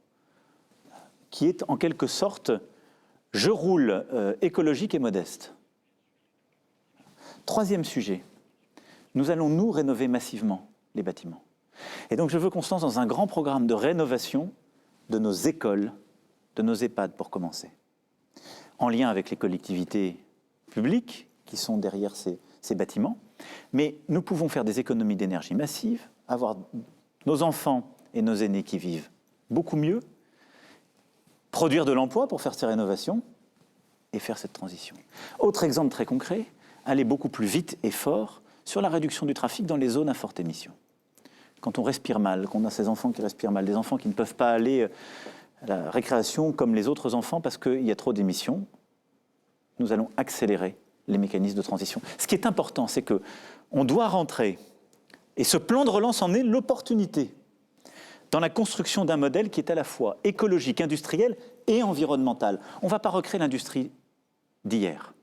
qui est en quelque sorte « je roule écologique et modeste ». Troisième sujet, nous allons nous rénover massivement les bâtiments. Et donc je veux qu'on se lance dans un grand programme de rénovation de nos écoles, de nos EHPAD pour commencer, en lien avec les collectivités publiques qui sont derrière ces bâtiments. Mais nous pouvons faire des économies d'énergie massives, avoir nos enfants et nos aînés qui vivent beaucoup mieux, produire de l'emploi pour faire ces rénovations et faire cette transition. Autre exemple très concret, aller beaucoup plus vite et fort sur la réduction du trafic dans les zones à forte émission. Quand on respire mal, qu'on a ces enfants qui respirent mal, des enfants qui ne peuvent pas aller à la récréation comme les autres enfants parce qu'il y a trop d'émissions, nous allons accélérer les mécanismes de transition. Ce qui est important, c'est qu'on doit rentrer, et ce plan de relance en est l'opportunité, dans la construction d'un modèle qui est à la fois écologique, industriel et environnemental. On ne va pas recréer l'industrie d'hier.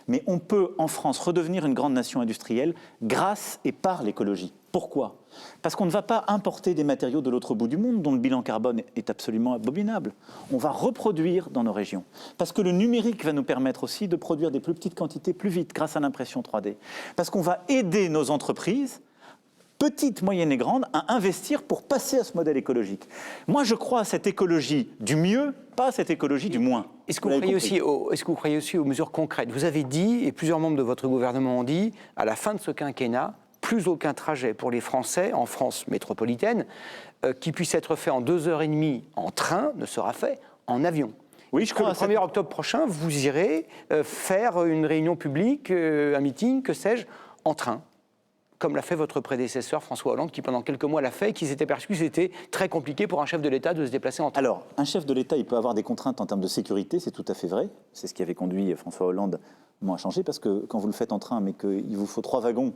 Mais on peut, en France, redevenir une grande nation industrielle grâce et par l'écologie. Pourquoi ? Parce qu'on ne va pas importer des matériaux de l'autre bout du monde dont le bilan carbone est absolument abominable. On va reproduire dans nos régions. Parce que le numérique va nous permettre aussi de produire des plus petites quantités plus vite grâce à l'impression 3D. Parce qu'on va aider nos entreprises, petites, moyennes et grandes, à investir pour passer à ce modèle écologique. Moi, je crois à cette écologie du mieux, pas à cette écologie du moins. Est-ce que vous croyez aussi aux mesures concrètes ? Vous avez dit, et plusieurs membres de votre gouvernement ont dit, à la fin de ce quinquennat, plus aucun trajet pour les Français en France métropolitaine qui puisse être fait en 2h30 en train ne sera fait en avion. Oui, je crois. Le 1er octobre prochain, vous irez faire une réunion publique, un meeting, que sais-je, en train, comme l'a fait votre prédécesseur François Hollande, qui pendant quelques mois l'a fait et qui s'était perçu que c'était très compliqué pour un chef de l'État de se déplacer en train. Alors, un chef de l'État, il peut avoir des contraintes en termes de sécurité, c'est tout à fait vrai. C'est ce qui avait conduit François Hollande à changer, parce que quand vous le faites en train, mais qu'il vous faut 3 wagons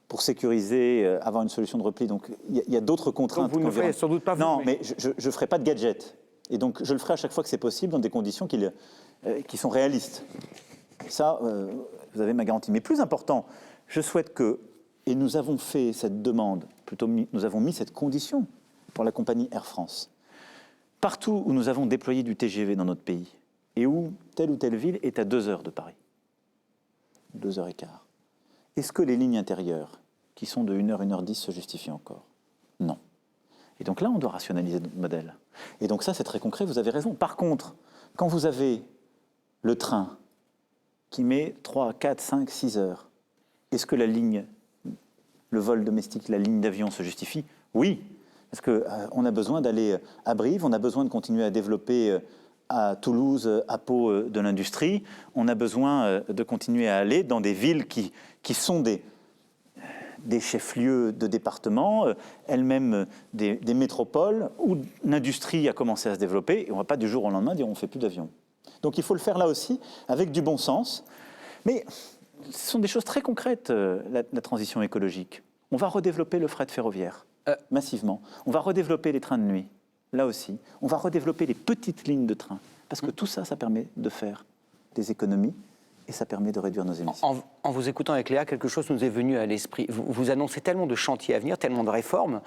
pour sécuriser, avoir une solution de repli, donc il y a d'autres contraintes. Donc vous ne le ferez sans doute pas vous. Non, mais je ne ferai pas de gadget. Et donc je le ferai à chaque fois que c'est possible, dans des conditions qui sont réalistes. Et ça, vous avez ma garantie. Mais plus important, je souhaite que, et nous avons fait cette demande, plutôt nous avons mis cette condition pour la compagnie Air France. Partout où nous avons déployé du TGV dans notre pays, et où telle ou telle ville est à 2 heures de Paris, 2h15, est-ce que les lignes intérieures, qui sont de 1h, 1h10, se justifient encore ? Non. Et donc là, on doit rationaliser notre modèle. Et donc ça, c'est très concret, vous avez raison. Par contre, quand vous avez le train qui met 3, 4, 5, 6 heures, est-ce que le vol domestique, la ligne d'avion se justifie ? Oui, parce qu'on a besoin d'aller à Brive, on a besoin de continuer à développer à Toulouse, à Pau de l'industrie, on a besoin de continuer à aller dans des villes qui sont des chefs-lieux de département, elles-mêmes des métropoles, où l'industrie a commencé à se développer, et on ne va pas du jour au lendemain dire on ne fait plus d'avions. Donc il faut le faire là aussi, avec du bon sens, mais ce sont des choses très concrètes, la transition écologique. On va redévelopper le fret ferroviaire massivement. On va redévelopper les trains de nuit, là aussi. On va redévelopper les petites lignes de train, parce que tout ça, ça permet de faire des économies et ça permet de réduire nos émissions. En vous écoutant avec Léa, quelque chose nous est venu à l'esprit. Vous annoncez tellement de chantiers à venir, tellement de réformes.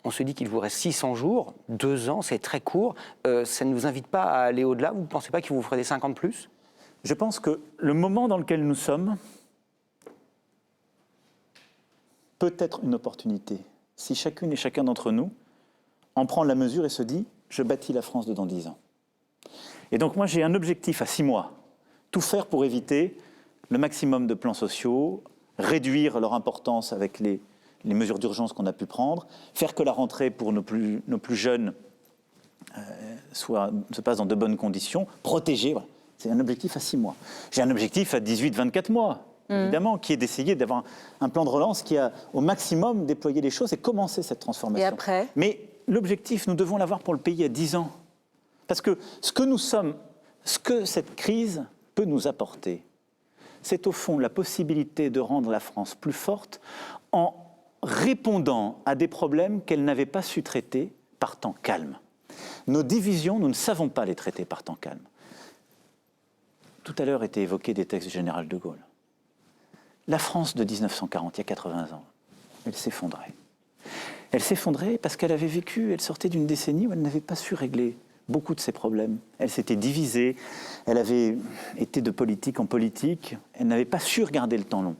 On se dit qu'il vous reste 600 jours, 2 ans, c'est très court. Ça ne vous invite pas à aller au-delà? Vous ne pensez pas qu'il vous ferait des 50 plus? Je pense que le moment dans lequel nous sommes peut être une opportunité. Si chacune et chacun d'entre nous en prend la mesure et se dit « je bâtis la France de dans 10 ans ». Et donc moi j'ai un objectif à 6 mois. Tout faire pour éviter le maximum de plans sociaux, réduire leur importance avec les mesures d'urgence qu'on a pu prendre, faire que la rentrée pour nos plus jeunes se passe dans de bonnes conditions, protéger. Voilà. C'est un objectif à 6 mois. J'ai un objectif à 18-24 mois, évidemment, qui est d'essayer d'avoir un plan de relance qui a au maximum déployé les choses et commencé cette transformation. Et après ? Mais l'objectif, nous devons l'avoir pour le pays à 10 ans. Parce que ce que nous sommes, ce que cette crise peut nous apporter, c'est au fond la possibilité de rendre la France plus forte en répondant à des problèmes qu'elle n'avait pas su traiter par temps calme. Nos divisions, nous ne savons pas les traiter par temps calme. Tout à l'heure étaient évoqués des textes du général de Gaulle. La France de 1940, il y a 80 ans, elle s'effondrait. Elle s'effondrait parce qu'elle avait vécu, elle sortait d'une décennie où elle n'avait pas su régler beaucoup de ses problèmes. Elle s'était divisée, elle avait été de politique en politique, elle n'avait pas su regarder le temps long.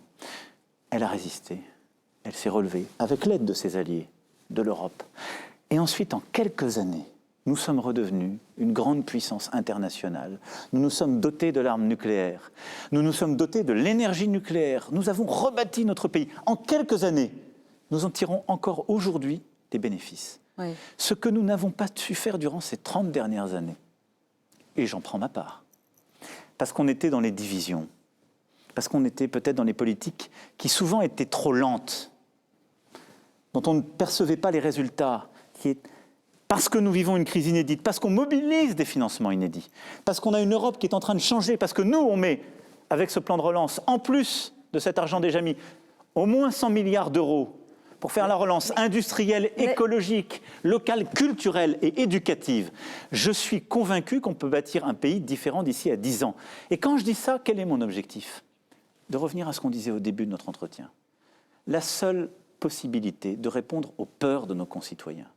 Elle a résisté, elle s'est relevée, avec l'aide de ses alliés, de l'Europe. Et ensuite, en quelques années, nous sommes redevenus une grande puissance internationale. Nous nous sommes dotés de l'arme nucléaire. Nous nous sommes dotés de l'énergie nucléaire. Nous avons rebâti notre pays. En quelques années, nous en tirons encore aujourd'hui des bénéfices. Oui. Ce que nous n'avons pas su faire durant ces 30 dernières années, et j'en prends ma part, parce qu'on était dans les divisions, parce qu'on était peut-être dans les politiques qui souvent étaient trop lentes, dont on ne percevait pas les résultats, parce que nous vivons une crise inédite, parce qu'on mobilise des financements inédits, parce qu'on a une Europe qui est en train de changer, parce que nous, on met, avec ce plan de relance, en plus de cet argent déjà mis, au moins 100 milliards d'euros pour faire la relance industrielle, écologique, locale, culturelle et éducative. Je suis convaincu qu'on peut bâtir un pays différent d'ici à 10 ans. Et quand je dis ça, quel est mon objectif? De revenir à ce qu'on disait au début de notre entretien. La seule possibilité de répondre aux peurs de nos concitoyens,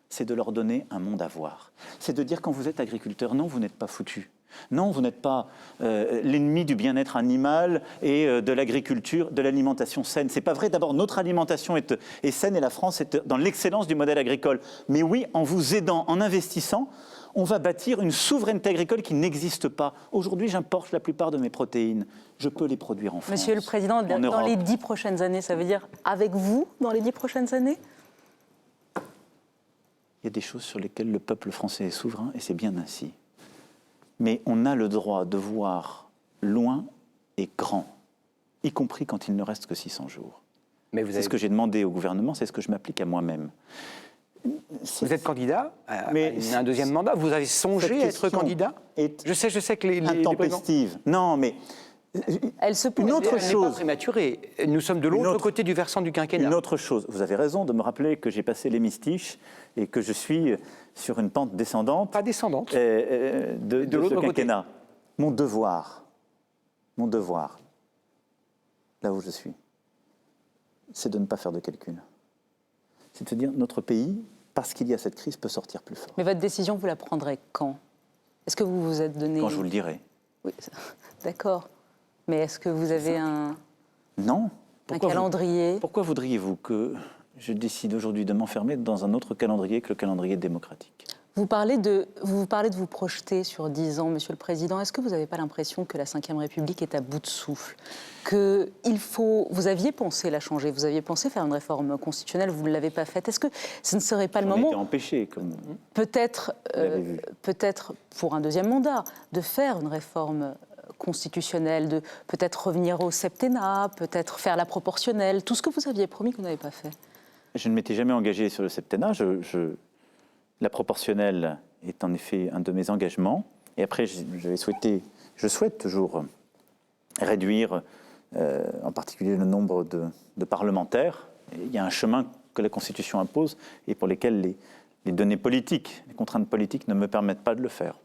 c'est de leur donner un monde à voir. C'est de dire quand vous êtes agriculteur, non, vous n'êtes pas foutu. Non, vous n'êtes pas l'ennemi du bien-être animal et de l'agriculture, de l'alimentation saine. C'est pas vrai. D'abord, notre alimentation est saine et la France est dans l'excellence du modèle agricole. Mais oui, en vous aidant, en investissant, on va bâtir une souveraineté agricole qui n'existe pas. Aujourd'hui, j'importe la plupart de mes protéines. Je peux les produire en France. Monsieur le Président, dans Europe. les 10 prochaines années, ça veut dire avec vous dans les 10 prochaines années? Il y a des choses sur lesquelles le peuple français est souverain et c'est bien ainsi. Mais on a le droit de voir loin et grand, y compris quand il ne reste que 600 jours. C'est ce que j'ai demandé au gouvernement, c'est ce que je m'applique à moi-même. Vous êtes candidat à un deuxième mandat? Vous avez songé à être candidat? Je sais que les intempestive. Non, mais elle se pose. Une autre chose. chose. Pas prématurée. Nous sommes de l'autre côté du versant du quinquennat. Une autre chose. Vous avez raison de me rappeler que j'ai passé l'hémistiche et que je suis sur une pente descendante. Pas descendante. De l'autre quinquennat. Côté. Mon devoir, là où je suis, c'est de ne pas faire de calcul. C'est de se dire notre pays, parce qu'il y a cette crise, peut sortir plus fort. Mais votre décision, vous la prendrez quand? Est-ce que vous vous êtes donné... Quand je vous le dirai. Oui, d'accord. Mais est-ce que vous avez un calendrier? Pourquoi voudriez-vous que je décide aujourd'hui de m'enfermer dans un autre calendrier que le calendrier démocratique? Vous parlez de vous projeter sur 10 ans, Monsieur le Président. Est-ce que vous n'avez pas l'impression que la Ve République est à bout de souffle? Vous aviez pensé la changer, vous aviez pensé faire une réforme constitutionnelle, vous ne l'avez pas faite. Est-ce que ce ne serait pas le moment... été empêché, comme... Peut-être pour un deuxième mandat, de faire une réforme constitutionnelle, de peut-être revenir au septennat, peut-être faire la proportionnelle, tout ce que vous aviez promis que vous n'avez pas fait. Je ne m'étais jamais engagé sur le septennat. La proportionnelle est en effet un de mes engagements. Et après, je souhaite toujours réduire en particulier le nombre de parlementaires. Et il y a un chemin que la Constitution impose et pour lesquels les données politiques, les contraintes politiques ne me permettent pas de le faire.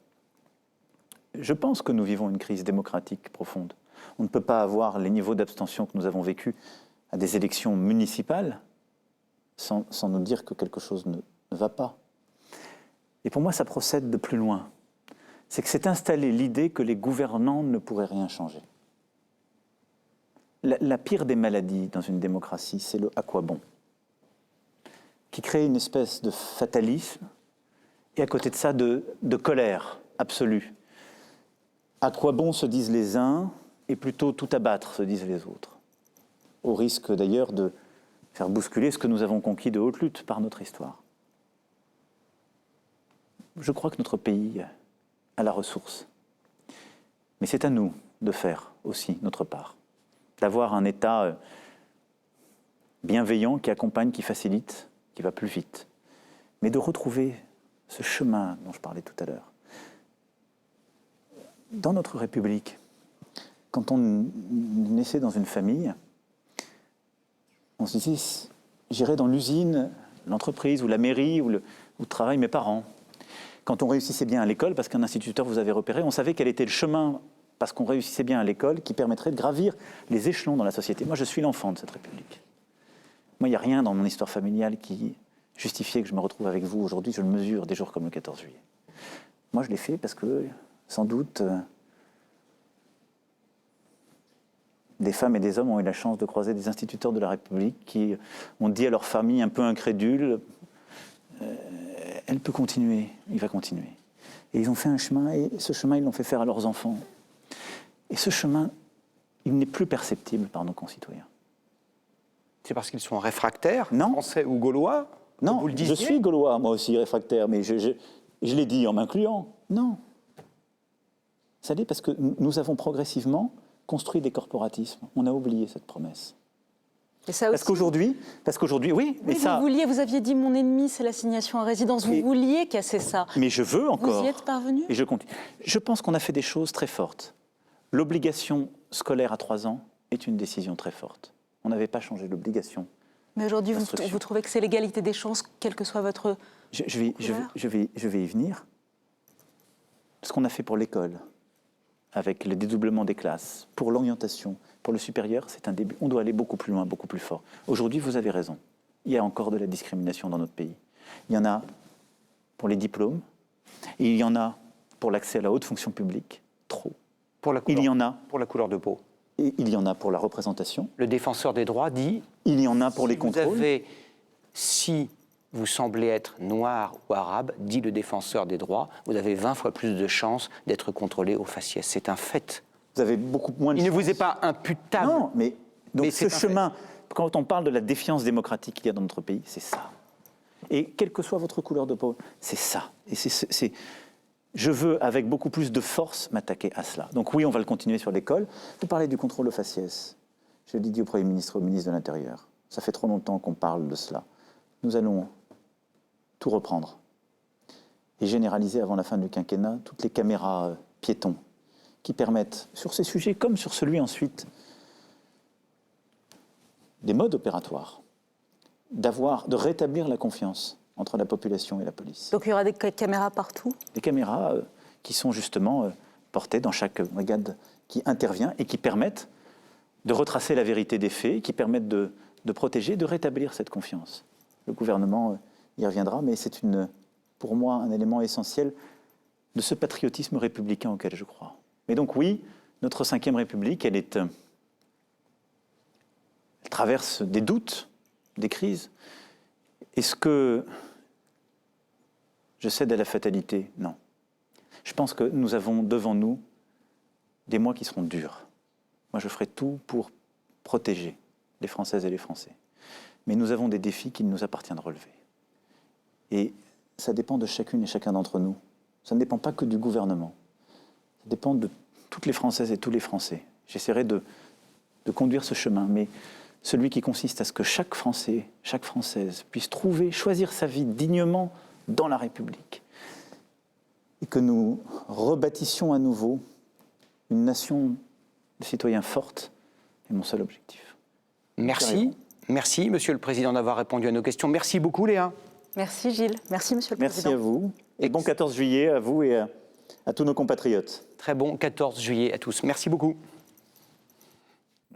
Je pense que nous vivons une crise démocratique profonde. On ne peut pas avoir les niveaux d'abstention que nous avons vécus à des élections municipales sans nous dire que quelque chose ne va pas. Et pour moi, ça procède de plus loin. C'est que s'est installée l'idée que les gouvernants ne pourraient rien changer. La pire des maladies dans une démocratie, c'est le « à quoi bon ?» qui crée une espèce de fatalisme et à côté de ça, de colère absolue. À quoi bon se disent les uns et plutôt tout abattre se disent les autres. Au risque d'ailleurs de faire bousculer ce que nous avons conquis de haute lutte par notre histoire. Je crois que notre pays a la ressource. Mais c'est à nous de faire aussi notre part. D'avoir un État bienveillant qui accompagne, qui facilite, qui va plus vite. Mais de retrouver ce chemin dont je parlais tout à l'heure. Dans notre République, quand on naissait dans une famille, on se disait, j'irai dans l'usine, l'entreprise ou la mairie où travaillent mes parents. Quand on réussissait bien à l'école, parce qu'un instituteur vous avait repéré, on savait quel était le chemin, parce qu'on réussissait bien à l'école, qui permettrait de gravir les échelons dans la société. Moi, je suis l'enfant de cette République. Moi, il n'y a rien dans mon histoire familiale qui justifiait que je me retrouve avec vous aujourd'hui. Je le mesure des jours comme le 14 juillet. Moi, je l'ai fait parce que, sans doute, des femmes et des hommes ont eu la chance de croiser des instituteurs de la République qui ont dit à leur famille un peu incrédule elle peut continuer, il va continuer. Et ils ont fait un chemin, et ce chemin, ils l'ont fait faire à leurs enfants. Et ce chemin, il n'est plus perceptible par nos concitoyens. C'est parce qu'ils sont réfractaires, non. Français ou gaulois? Non, vous le disiez? je suis gaulois, moi aussi, réfractaire, mais je l'ai dit en m'incluant. Non. Ça l'est parce que nous avons progressivement construit des corporatismes. On a oublié cette promesse. Et ça aussi, parce qu'aujourd'hui, oui, mais ça. Vous aviez dit mon ennemi, c'est l'assignation à résidence. Vous vouliez casser ça. Mais je veux encore. Vous y êtes parvenu? Et je continue. Je pense qu'on a fait des choses très fortes. L'obligation scolaire à 3 ans est une décision très forte. On n'avait pas changé l'obligation. Mais aujourd'hui, vous trouvez que c'est l'égalité des chances, quelle que soit votre je vais y venir. Ce qu'on a fait pour l'école, avec le dédoublement des classes, pour l'orientation, pour le supérieur, c'est un début. On doit aller beaucoup plus loin, beaucoup plus fort. Aujourd'hui, vous avez raison. Il y a encore de la discrimination dans notre pays. Il y en a pour les diplômes, et il y en a pour l'accès à la haute fonction publique, trop. Pour la couleur, il y en a pour la couleur de peau. Et il y en a pour la représentation. Le défenseur des droits dit... Il y en a pour les contrôles. Si vous semblez être noir ou arabe, dit le défenseur des droits, vous avez 20 fois plus de chances d'être contrôlé au faciès. C'est un fait. Vous avez beaucoup moins de chances. Il ne vous est pas imputable. Non, mais donc mais ce chemin, quand on parle de la défiance démocratique qu'il y a dans notre pays, c'est ça. Et quelle que soit votre couleur de peau, c'est ça. Et je veux, avec beaucoup plus de force, m'attaquer à cela. Donc oui, on va le continuer sur l'école. Vous parlez du contrôle au faciès. Je l'ai dit au Premier ministre et au ministre de l'Intérieur. Ça fait trop longtemps qu'on parle de cela. Nous allons tout reprendre et généraliser avant la fin du quinquennat toutes les caméras piétons qui permettent, sur ces sujets comme sur celui ensuite, des modes opératoires, de rétablir la confiance entre la population et la police. Donc il y aura des caméras partout? Des caméras qui sont justement portées dans chaque brigade qui intervient et qui permettent de retracer la vérité des faits, qui permettent de protéger, de rétablir cette confiance. Le gouvernement y reviendra, mais c'est pour moi un élément essentiel de ce patriotisme républicain auquel je crois. Mais donc oui, notre Ve République, elle traverse des doutes, des crises. Est-ce que je cède à la fatalité? Non. Je pense que nous avons devant nous des mois qui seront durs. Moi, je ferai tout pour protéger les Françaises et les Français. Mais nous avons des défis qu'il nous appartient de relever. Et ça dépend de chacune et chacun d'entre nous. Ça ne dépend pas que du gouvernement. Ça dépend de toutes les Françaises et tous les Français. J'essaierai de conduire ce chemin, mais celui qui consiste à ce que chaque Français, chaque Française puisse choisir sa vie dignement dans la République. Et que nous rebâtissions à nouveau une nation de citoyens forte est mon seul objectif. Merci. Merci, Monsieur le Président, d'avoir répondu à nos questions. Merci beaucoup, Léa. Merci Gilles, merci Monsieur le Merci Président. à vous. Et bon 14 juillet à vous et à tous nos compatriotes. Très bon 14 juillet à tous. Merci beaucoup.